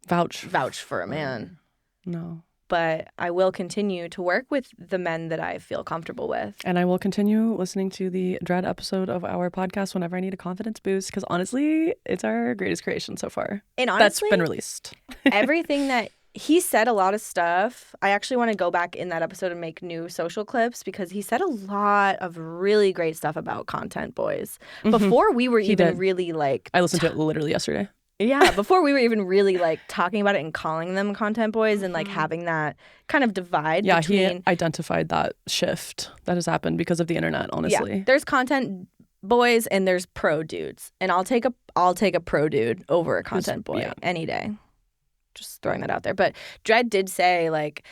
S1: Vouch
S2: for a man?
S1: No.
S2: But I will continue to work with the men that I feel comfortable with.
S1: And I will continue listening to the Dread episode of our podcast whenever I need a confidence boost, because honestly, it's our greatest creation so far.
S2: And honestly,
S1: that's been released.
S2: everything that he said, a lot of stuff. I actually want to go back in that episode and make new social clips because he said a lot of really great stuff about content boys. Before we were even really like...
S1: I listened to it literally yesterday.
S2: Yeah, before we were even really like talking about it and calling them content boys and like having that kind of divide between...
S1: he identified that shift that has happened because of the internet, honestly.
S2: Yeah, there's content boys and there's pro dudes. And I'll take a pro dude over a content boy any day. Just throwing that out there. But Dredd did say like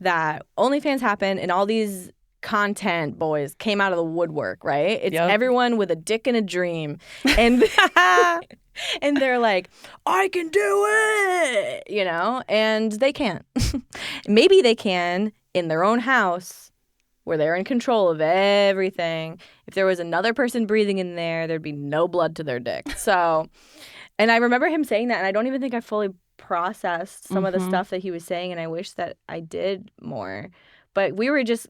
S2: that OnlyFans happened and all these content boys came out of the woodwork, right? It's everyone with a dick and a dream. And and they're like, I can do it, you know? And they can't. Maybe they can in their own house where they're in control of everything. If there was another person breathing in there, there'd be no blood to their dick. So, and I remember him saying that, and I don't even think I fully processed some of the stuff that he was saying, and I wish that I did more. But we were just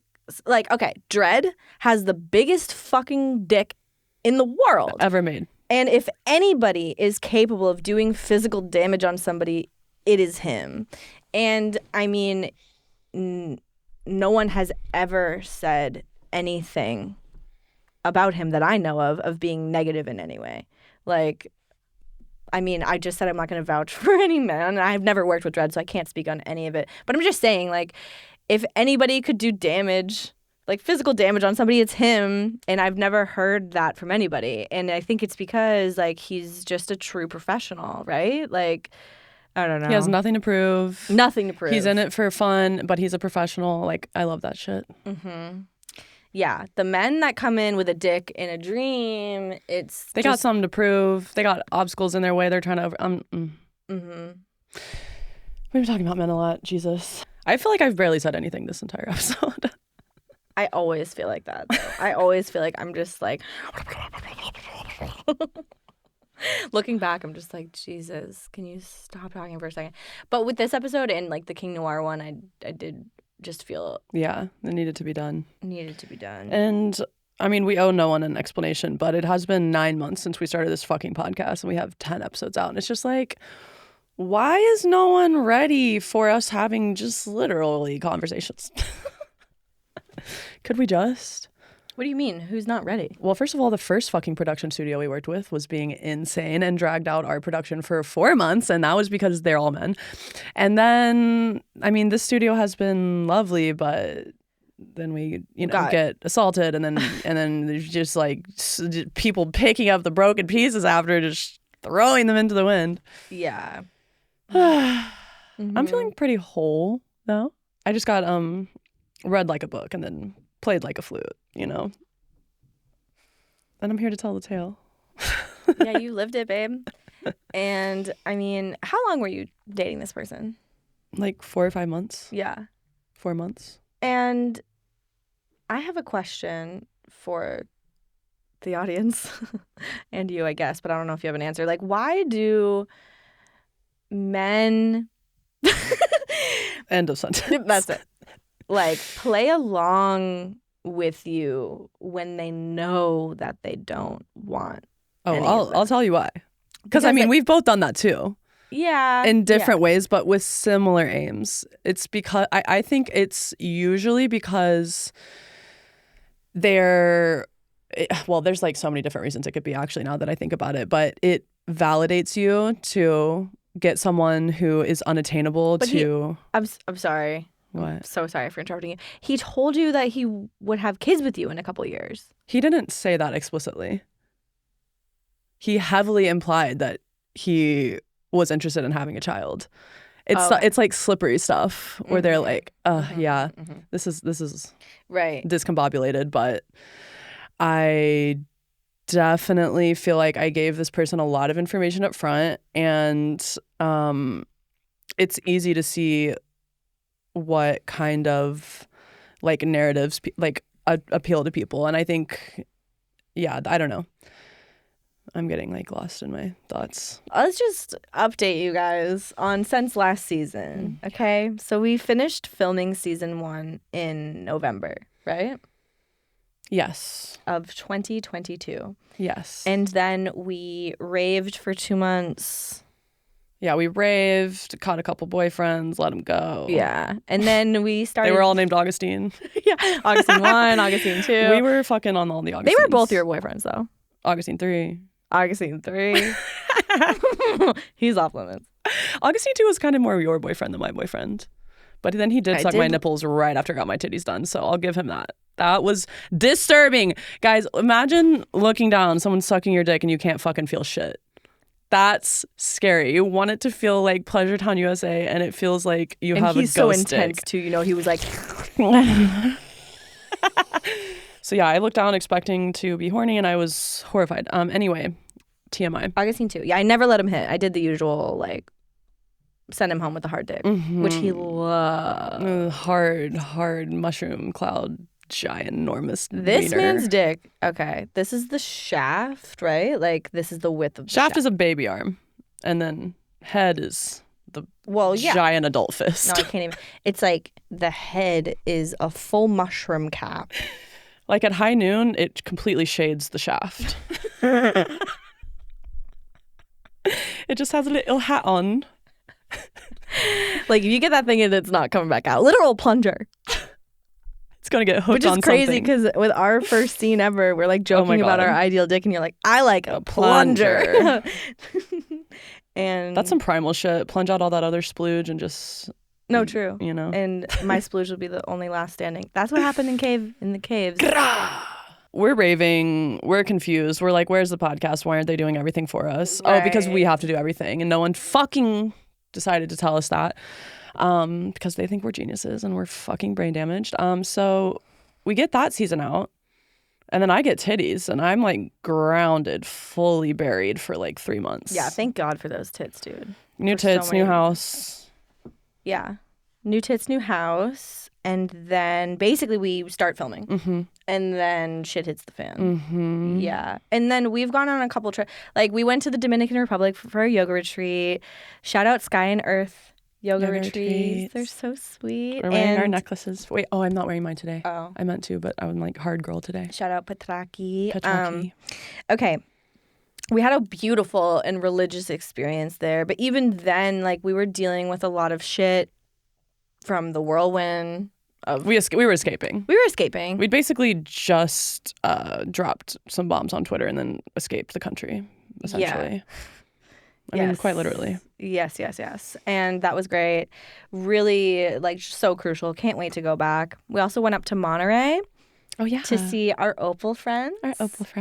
S2: like, okay, Dredd has the biggest fucking dick in the world.
S1: Ever made.
S2: And if anybody is capable of doing physical damage on somebody, it is him. And I mean, no one has ever said anything about him that I know of being negative in any way. Like, I mean, I just said I'm not going to vouch for any man. I've never worked with Dredd, so I can't speak on any of it. But I'm just saying, like, if anybody could do damage, like physical damage on somebody, it's him. And I've never heard that from anybody. And I think it's because, like, he's just a true professional, right? Like, I don't know.
S1: He has nothing to prove.
S2: Nothing to prove.
S1: He's in it for fun, but he's a professional. Like, I love that shit.
S2: Yeah, the men that come in with a dick and a dream,
S1: they got something to prove. They got obstacles in their way. They're trying to We've been talking about men a lot. Jesus. I feel like I've barely said anything this entire episode.
S2: I always feel like that, though. I always feel like I'm just like... Looking back, I'm just like, Jesus, can you stop talking for a second? But with this episode and, like, the King Noir one, I did... just feel
S1: it needed to be done. And I mean, we owe no one an explanation, but it has been 9 months since we started this fucking podcast and we have 10 episodes out, and it's just like, why is no one ready for us having just literally conversations? Could we just?
S2: What do you mean? Who's not ready?
S1: Well, first of all, the first fucking production studio we worked with was being insane and dragged out our production for 4 months, and that was because they're all men. And then, I mean, this studio has been lovely, but then we, get assaulted, and then there's just like people picking up the broken pieces after, just throwing them into the wind.
S2: Yeah.
S1: I'm feeling pretty whole though. I just got read like a book and then played like a flute, and I'm here to tell the tale.
S2: Yeah, you lived it, babe. And I mean, how long were you dating this person?
S1: Like 4 or 5 months.
S2: Yeah.
S1: 4 months.
S2: And I have a question for the audience and you, I guess, but I don't know if you have an answer. Like, why do men
S1: End of sentence.
S2: That's it. Like, play along with you when they know that they don't want.
S1: I'll tell you why. Because I mean, we've both done that too.
S2: Yeah.
S1: In different ways, but with similar aims. It's because I think it's usually because there's like so many different reasons it could be, actually, now that I think about it, but it validates you to get someone who is unattainable
S2: I'm sorry.
S1: What?
S2: I'm so sorry for interrupting you. He told you that he would have kids with you in a couple years.
S1: He didn't say that explicitly. He heavily implied that he was interested in having a child. It's like slippery stuff where they're like, this is
S2: right,
S1: discombobulated, but I definitely feel like I gave this person a lot of information up front, and it's easy to see what kind of like narratives appeal to people. And I think, I don't know. I'm getting like lost in my thoughts.
S2: Let's just update you guys on since last season, okay? So we finished filming season 1 in November, right?
S1: Yes.
S2: Of 2022.
S1: Yes.
S2: And then we raved for 2 months.
S1: Yeah, we raved, caught a couple boyfriends, let them go.
S2: Yeah. And then we started...
S1: They were all named Augustine.
S2: Yeah. Augustine 1, Augustine 2.
S1: We were fucking on all the Augustines.
S2: They were both your boyfriends, though.
S1: Augustine 3.
S2: Augustine 3. He's off limits.
S1: Augustine 2 was kind of more your boyfriend than my boyfriend. But then he did suck my nipples right after I got my titties done, so I'll give him that. That was disturbing. Guys, imagine looking down, someone sucking your dick, and you can't fucking feel shit. That's scary. You want it to feel like Pleasure Town USA, and it feels like you have a ghost
S2: so
S1: stick.
S2: Intense, too. He was like...
S1: So yeah, I looked down expecting to be horny, and I was horrified. Anyway, TMI.
S2: Augustine 2. Yeah, I never let him hit. I did the usual, like, send him home with a hard dick, which he loved.
S1: Hard mushroom cloud, ginormous
S2: This
S1: wiener.
S2: man's dick. Okay, this is the shaft, right? Like, this is the width of the shaft.
S1: Shaft is a baby arm, and then head is the
S2: yeah.
S1: giant adult fist.
S2: No, I can't even. It's like the head is a full mushroom cap.
S1: Like at high noon, it completely shades the shaft. It just has a little hat on.
S2: Like, if you get that thing in, it's not coming back out. Literal plunger.
S1: It's going to get hooked on something.
S2: Which is crazy because with our first scene ever, we're like joking about our ideal dick, and you're like, I like a plunger. And
S1: that's some primal shit. Plunge out all that other splooge and just...
S2: No, true. And my splooge will be the only last standing. That's what happened in the caves.
S1: We're raving. We're confused. We're like, where's the podcast? Why aren't they doing everything for us? Right. Oh, because we have to do everything. And no one fucking decided to tell us that because they think we're geniuses and we're fucking brain damaged. So we get that season out. And then I get titties and I'm like grounded, fully buried for like 3 months.
S2: Yeah, thank God for those tits, dude.
S1: New tits, new house.
S2: Yeah. New tits, new house. And then basically we start filming.
S1: Mm-hmm.
S2: And then shit hits the fan.
S1: Mm-hmm.
S2: Yeah. And then we've gone on a couple trips. Like, we went to the Dominican Republic for a yoga retreat. Shout out Sky and Earth yoga retreats. They're so sweet.
S1: We're wearing our necklaces. Wait, I'm not wearing mine today.
S2: Oh.
S1: I meant to, but I'm like hard girl today.
S2: Shout out Petraki.
S1: Petraki.
S2: Okay. We had a beautiful and religious experience there. But even then, like, we were dealing with a lot of shit from the whirlwind.
S1: We were escaping.
S2: We were escaping.
S1: We basically just dropped some bombs on Twitter and then escaped the country, essentially. I mean, quite literally.
S2: Yes. And that was great. Really, like, so crucial. Can't wait to go back. We also went up to Monterey.
S1: Oh, yeah.
S2: To see our opal friends.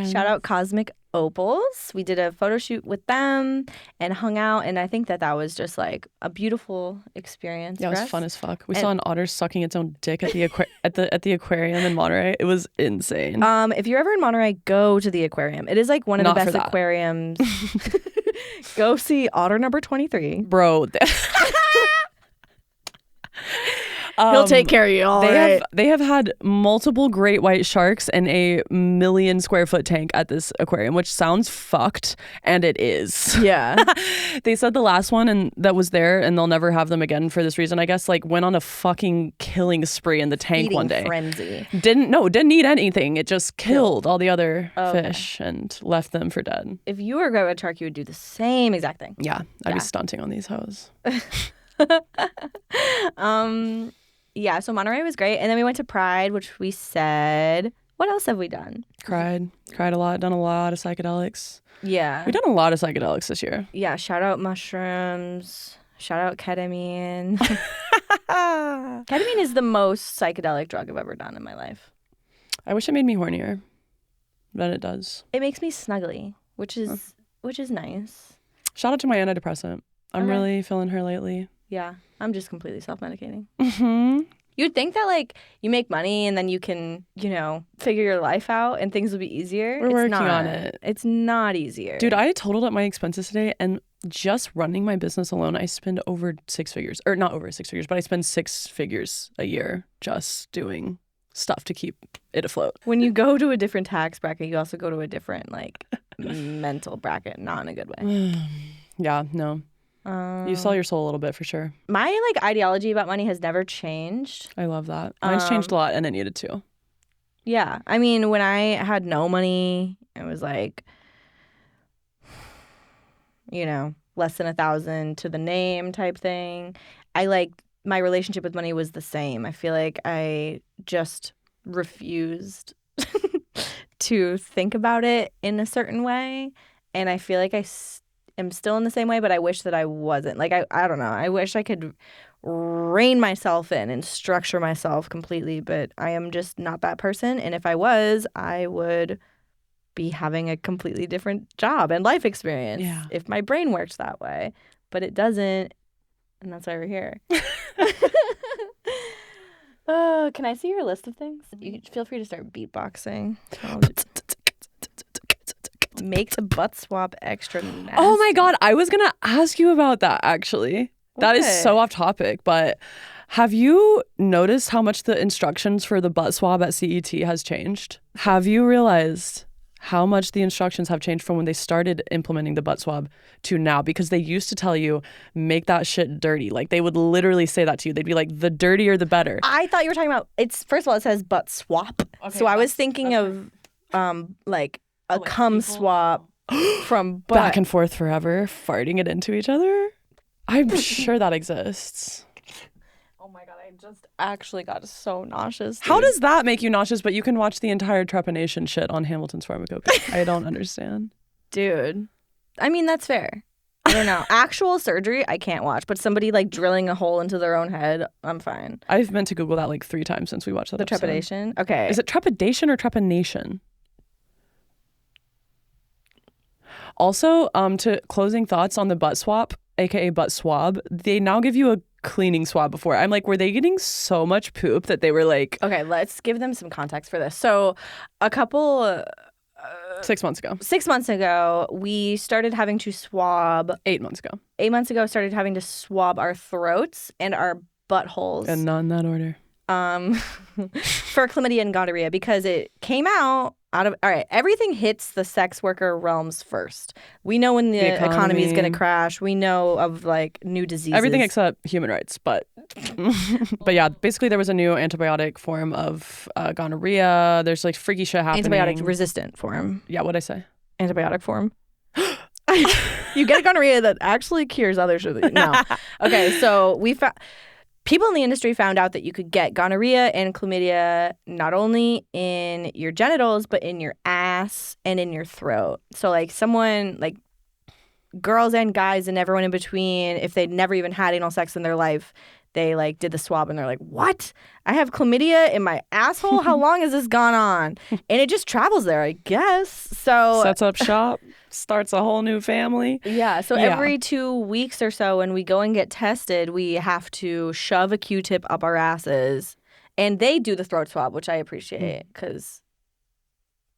S2: Shout out Cosmic Opals. We did a photo shoot with them and hung out. And I think that was just like a beautiful experience.
S1: Yeah, it was fun as fuck. We saw an otter sucking its own dick at the at the aquarium in Monterey. It was insane.
S2: If you're ever in Monterey, go to the aquarium. It is like one of the best aquariums. Go see otter number 23.
S1: Bro.
S2: He'll take care of you all right.
S1: They have had multiple great white sharks and a 1 million square foot tank at this aquarium, which sounds fucked, and it is.
S2: Yeah.
S1: They said the last one and that was there, and they'll never have them again for this reason. I guess like went on a fucking killing spree in the tank
S2: Eating
S1: one day.
S2: Frenzy.
S1: Didn't eat anything. It just killed all the other fish and left them for dead.
S2: If you were a great white shark, you would do the same exact thing.
S1: Yeah, I'd be stunting on these hoes.
S2: Yeah, so Monterey was great. And then we went to Pride, which we said, what else have we done?
S1: Cried a lot, done a lot of psychedelics.
S2: Yeah.
S1: We've done a lot of psychedelics this year.
S2: Yeah, shout out mushrooms, shout out ketamine. Ketamine is the most psychedelic drug I've ever done in my life.
S1: I wish it made me hornier, but it does.
S2: It makes me snuggly, which is nice.
S1: Shout out to my antidepressant. I'm really feeling her lately.
S2: Yeah, I'm just completely self-medicating.
S1: Mm-hmm.
S2: You'd think that, like, you make money and then you can, figure your life out and things will be easier.
S1: We're working on it.
S2: It's not easier.
S1: Dude, I totaled up my expenses today, and just running my business alone, I spend over 6 figures. Or not over 6 figures, but I spend 6 figures a year just doing stuff to keep it afloat.
S2: When you go to a different tax bracket, you also go to a different, like, mental bracket, not in a good way.
S1: Yeah, no. You sell your soul a little bit for sure.
S2: My ideology about money has never changed.
S1: I love that. Mine's changed a lot, and it needed to.
S2: Yeah. I mean, when I had no money, it was like, less than 1,000 to the name type thing. My relationship with money was the same. I feel like I just refused to think about it in a certain way. And I feel like I'm still in the same way, but I wish that I wasn't. Like, I don't know. I wish I could rein myself in and structure myself completely, but I am just not that person. And if I was, I would be having a completely different job and life experience if my brain worked that way. But it doesn't, and that's why we're here. Oh, can I see your list of things? You feel free to start beatboxing. Make the butt swab extra nasty.
S1: Oh my God, I was going to ask you about that actually. That is so off topic, but have you noticed how much the instructions for the butt swab at CET has changed? Have you realized how much the instructions have changed from when they started implementing the butt swab to now? Because they used to tell you, make that shit dirty. Like, they would literally say that to you. They'd be like, the dirtier, the better.
S2: I thought you were talking about, first of all, it says butt swap. Okay, so I was thinking of, a cum swap from butt.
S1: Back and forth forever, farting it into each other. I'm sure that exists.
S2: Oh my God, I just actually got so nauseous. Dude.
S1: How does that make you nauseous, but you can watch the entire trepanation shit on Hamilton's Pharmacopoeia? I don't understand.
S2: Dude, I mean, that's fair. I don't know. Actual surgery, I can't watch, but somebody like drilling a hole into their own head, I'm fine.
S1: I've meant to Google that like 3 times since we watched that
S2: The
S1: episode.
S2: trepidation? Okay.
S1: Is it trepidation or trepanation? Also, to closing thoughts on the butt swap, aka butt swab, they now give you a cleaning swab before. I'm like, were they getting so much poop that they were like...
S2: Okay, let's give them some context for this. So a couple...
S1: 6 months ago.
S2: 6 months ago, we started having to swab...
S1: 8 months ago.
S2: 8 months ago, started having to swab our throats and our buttholes.
S1: And not in that order.
S2: For chlamydia and gonorrhea, because it came out of... All right, everything hits the sex worker realms first. We know when the economy is going to crash. We know of, like, new diseases.
S1: Everything except human rights, but... But yeah, basically there was a new antibiotic form of gonorrhea. There's, like, freaky shit happening.
S2: Antibiotic-resistant form.
S1: Yeah, what'd I say?
S2: Antibiotic form. You get a gonorrhea that actually cures other shit. No. Okay, so we found... people in the industry found out that you could get gonorrhea and chlamydia not only in your genitals, but in your ass and in your throat. So like someone like girls and guys and everyone in between, if they'd never even had anal sex in their life, they like did the swab and they're like, what? I have chlamydia in my asshole? How long has this gone on? And it just travels there, I guess. So
S1: Sets up shop, starts a whole new family.
S2: yeah. So
S1: Yeah.
S2: every 2 weeks or so when we go and get tested, we have to shove a Q-tip up our asses. And they do the throat swab, which I appreciate because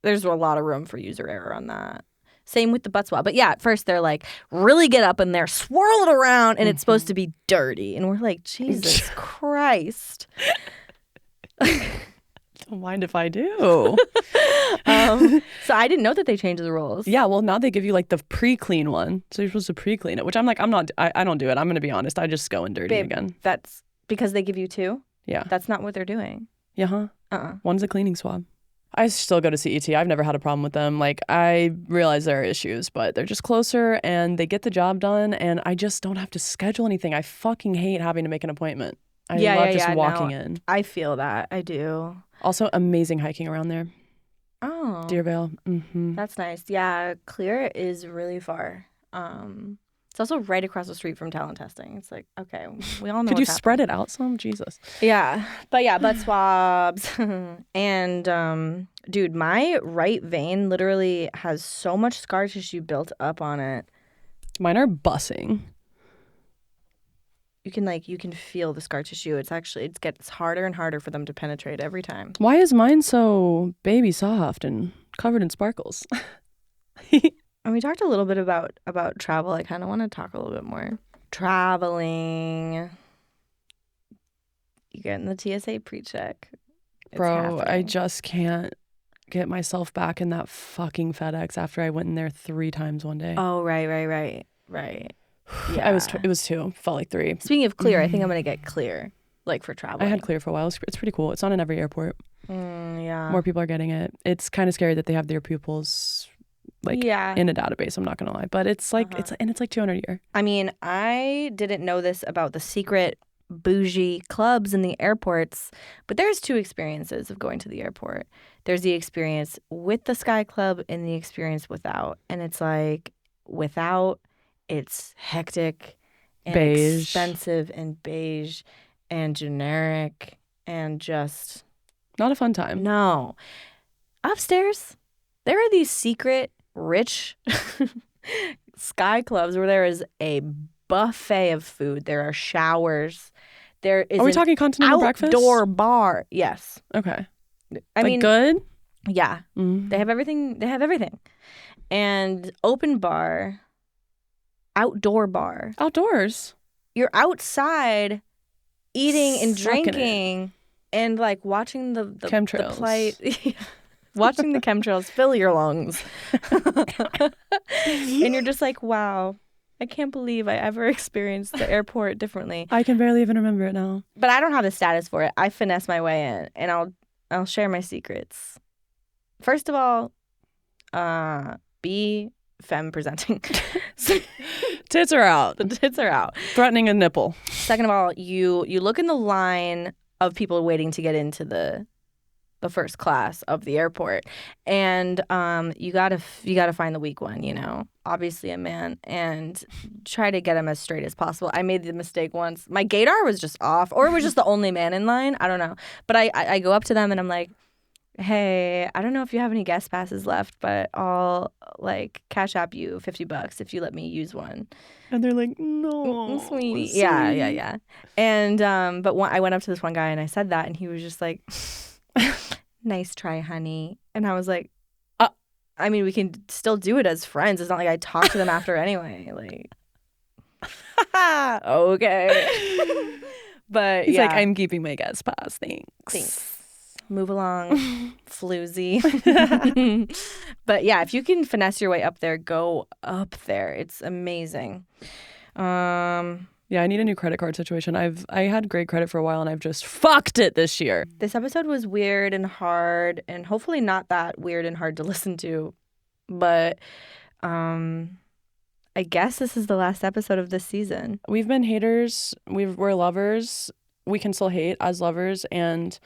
S2: there's a lot of room for user error on that. Same with the butt swab. But yeah, at first they're like, really get up in there, swirl it around, and it's supposed to be dirty. And we're like, Jesus Christ.
S1: Don't mind if I do.
S2: So I didn't know that they changed the rules.
S1: Yeah, well, now they give you like the pre-clean one. So you're supposed to pre-clean it, which I'm like, I don't do it. I'm going to be honest. I just go and dirty
S2: Babe,
S1: again.
S2: that's because they give you 2?
S1: Yeah.
S2: That's not what they're doing.
S1: Yeah, huh?
S2: Uh-uh.
S1: One's a cleaning swab. I still go to CET. I've never had a problem with them. Like, I realize there are issues, but they're just closer and they get the job done, and I just don't have to schedule anything. I fucking hate having to make an appointment. I love just walking in.
S2: I feel that. I do.
S1: Also, amazing hiking around there.
S2: Oh.
S1: Deer Vale. Mm-hmm.
S2: That's nice. Yeah, Clear is really far. It's also right across the street from talent testing. It's like, okay, we all know
S1: Could you
S2: what's
S1: spread it out some? Jesus.
S2: Yeah. But yeah, butt swabs. And dude, my right vein literally has so much scar tissue built up on it.
S1: Mine are bussing.
S2: You can feel the scar tissue. It gets harder and harder for them to penetrate every time.
S1: Why is mine so baby soft and covered in sparkles?
S2: And we talked a little bit about travel. I kind of want to talk a little bit more. Traveling. You getting the TSA pre-check. It's
S1: Bro, I
S2: happening.
S1: just can't get myself back in that fucking FedEx after I went in there 3 times one day.
S2: Oh, right. Yeah.
S1: It was 2. Felt like 3.
S2: Speaking of Clear, I think I'm going to get Clear, like for traveling.
S1: I had Clear for a while. It's pretty cool. It's not in every airport.
S2: Yeah.
S1: More people are getting it. It's kind of scary that they have their pupils like in a database. I'm not gonna lie, but it's like it's like 200 a year.
S2: I mean, I didn't know this about the secret bougie clubs in the airports, but there's 2 experiences of going to the airport. There's the experience with the Sky Club and the experience without. And it's like without, it's hectic and
S1: Beige.
S2: expensive and beige and generic and just
S1: Not a fun time.
S2: no. Upstairs, there are these secret rich Sky Clubs where there is a buffet of food. There are showers. There is
S1: Are we talking continental breakfast?
S2: outdoor bar. Yes.
S1: Okay.
S2: I
S1: Like
S2: mean,
S1: good?
S2: yeah.
S1: Mm.
S2: They have everything. And open bar, outdoor bar.
S1: Outdoors.
S2: You're outside eating and
S1: Sucking it.
S2: drinking and like watching the
S1: Chemtrails.
S2: The plight. Watching the chemtrails fill your lungs. And you're just like, wow, I can't believe I ever experienced the airport differently.
S1: I can barely even remember it now.
S2: But I don't have the status for it. I finesse my way in, and I'll share my secrets. First of all, be femme presenting.
S1: Tits are out.
S2: The tits are out.
S1: Threatening a nipple.
S2: Second of all, you look in the line of people waiting to get into the first class of the airport, and you gotta find the weak one, you know, obviously a man, and try to get him as straight as possible. I made the mistake once. My gaydar was just off, or it was just the only man in line. I don't know, but I go up to them and I'm like, hey, I don't know if you have any guest passes left, but I'll like cash app you $50 if you let me use one.
S1: And they're like, no,
S2: Sweetie. Yeah. And but I went up to this one guy and I said that, and he was just like, nice try, honey. And I was like, I mean, we can still do it as friends. It's not like I talk to them after anyway. Like, okay. But
S1: He's
S2: yeah.
S1: like, I'm keeping my guest pass. Thanks.
S2: Move along, floozy. But yeah, if you can finesse your way up there, go up there. It's amazing.
S1: Yeah, I need a new credit card situation. I had great credit for a while and I've just fucked it this year.
S2: This episode was weird and hard, and hopefully not that weird and hard to listen to. But I guess this is the last episode of this season.
S1: We've been haters. We're lovers. we can still hate as lovers. And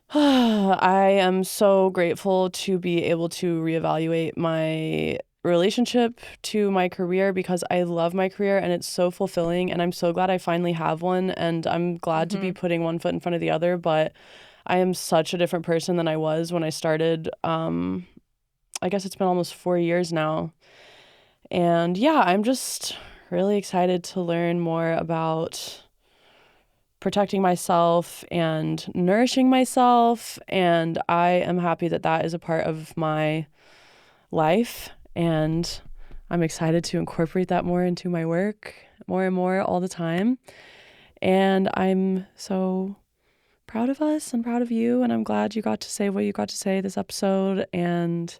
S1: I am so grateful to be able to reevaluate my relationship to my career, because I love my career and it's so fulfilling, and I'm so glad I finally have one, and I'm glad to be putting one foot in front of the other. But I am such a different person than I was when I started. I guess it's been almost 4 years now. And yeah, I'm just really excited to learn more about protecting myself and nourishing myself. And I am happy that that is a part of my life. And I'm excited to incorporate that more into my work more and more all the time. And I'm so proud of us and proud of you. And I'm glad you got to say what you got to say this episode. And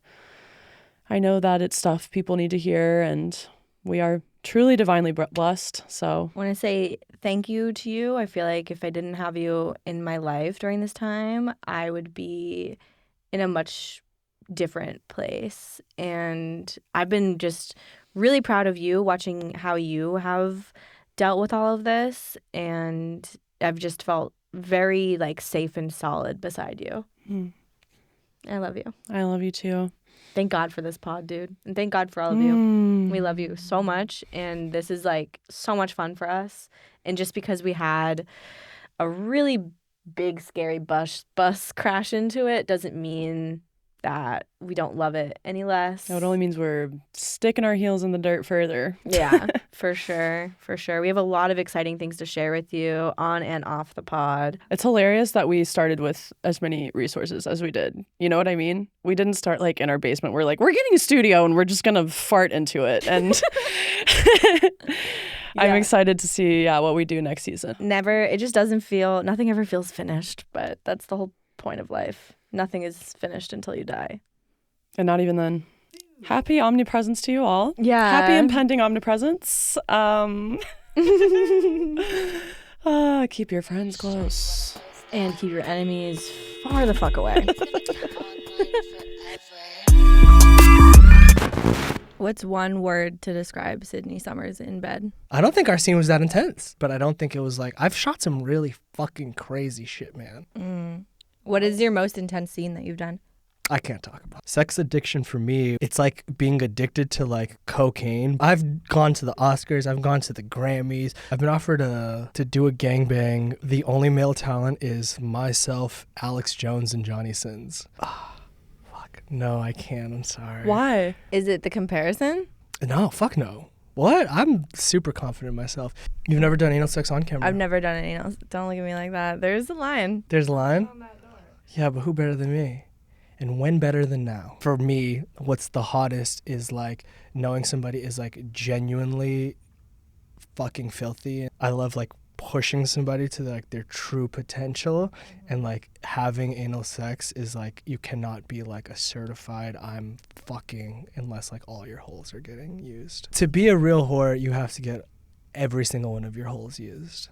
S1: I know that it's stuff people need to hear, and we are truly divinely blessed. So
S2: I want to say thank you to you. I feel like if I didn't have you in my life during this time, I would be in a much different place. And I've been just really proud of you, watching how you have dealt with all of this. And I've just felt very like safe and solid beside you. I love you.
S1: I love you too.
S2: Thank God for this pod, dude. And thank God for all of you. We love you so much. And this is like so much fun for us. And just because we had a really big, scary bus crash into it doesn't mean that we don't love it any less.
S1: No, it only means we're sticking our heels in the dirt further.
S2: Yeah, for sure. For sure. We have a lot of exciting things to share with you on and off the pod.
S1: It's hilarious that we started with as many resources as we did. You know what I mean? We didn't start like in our basement. We're like, we're getting a studio and we're just going to fart into it. And I'm excited to see what we do next season.
S2: It just doesn't feel, nothing ever feels finished, but that's the whole point of life. Nothing is finished until you die.
S1: And not even then. Happy omnipresence to you all.
S2: Yeah.
S1: Happy impending omnipresence. Keep your friends close.
S2: And keep your enemies far the fuck away. What's one word to describe Sydney Summers in bed?
S4: I don't think our scene was that intense, but I don't think it was like, I've shot some really fucking crazy shit, man.
S2: What is your most intense scene that you've done?
S4: I can't talk about it. Sex addiction for me, it's like being addicted to like cocaine. I've gone to the Oscars, I've gone to the Grammys, I've been offered to do a gangbang. The only male talent is myself, Alex Jones, and Johnny Sins. Fuck. No, I can't. I'm sorry.
S1: Why?
S2: Is it the comparison?
S4: No, fuck no. What? I'm super confident in myself. You've never done anal sex on camera?
S2: I've never done any else. Don't look at me like that. There's a line.
S4: There's a line? Yeah, but who better than me? And when better than now? For me, what's the hottest is like knowing somebody is like genuinely fucking filthy. I love like pushing somebody to like their true potential, and like having anal sex is like, you cannot be like a certified I'm fucking unless like all your holes are getting used. To be a real whore, you have to get every single one of your holes used.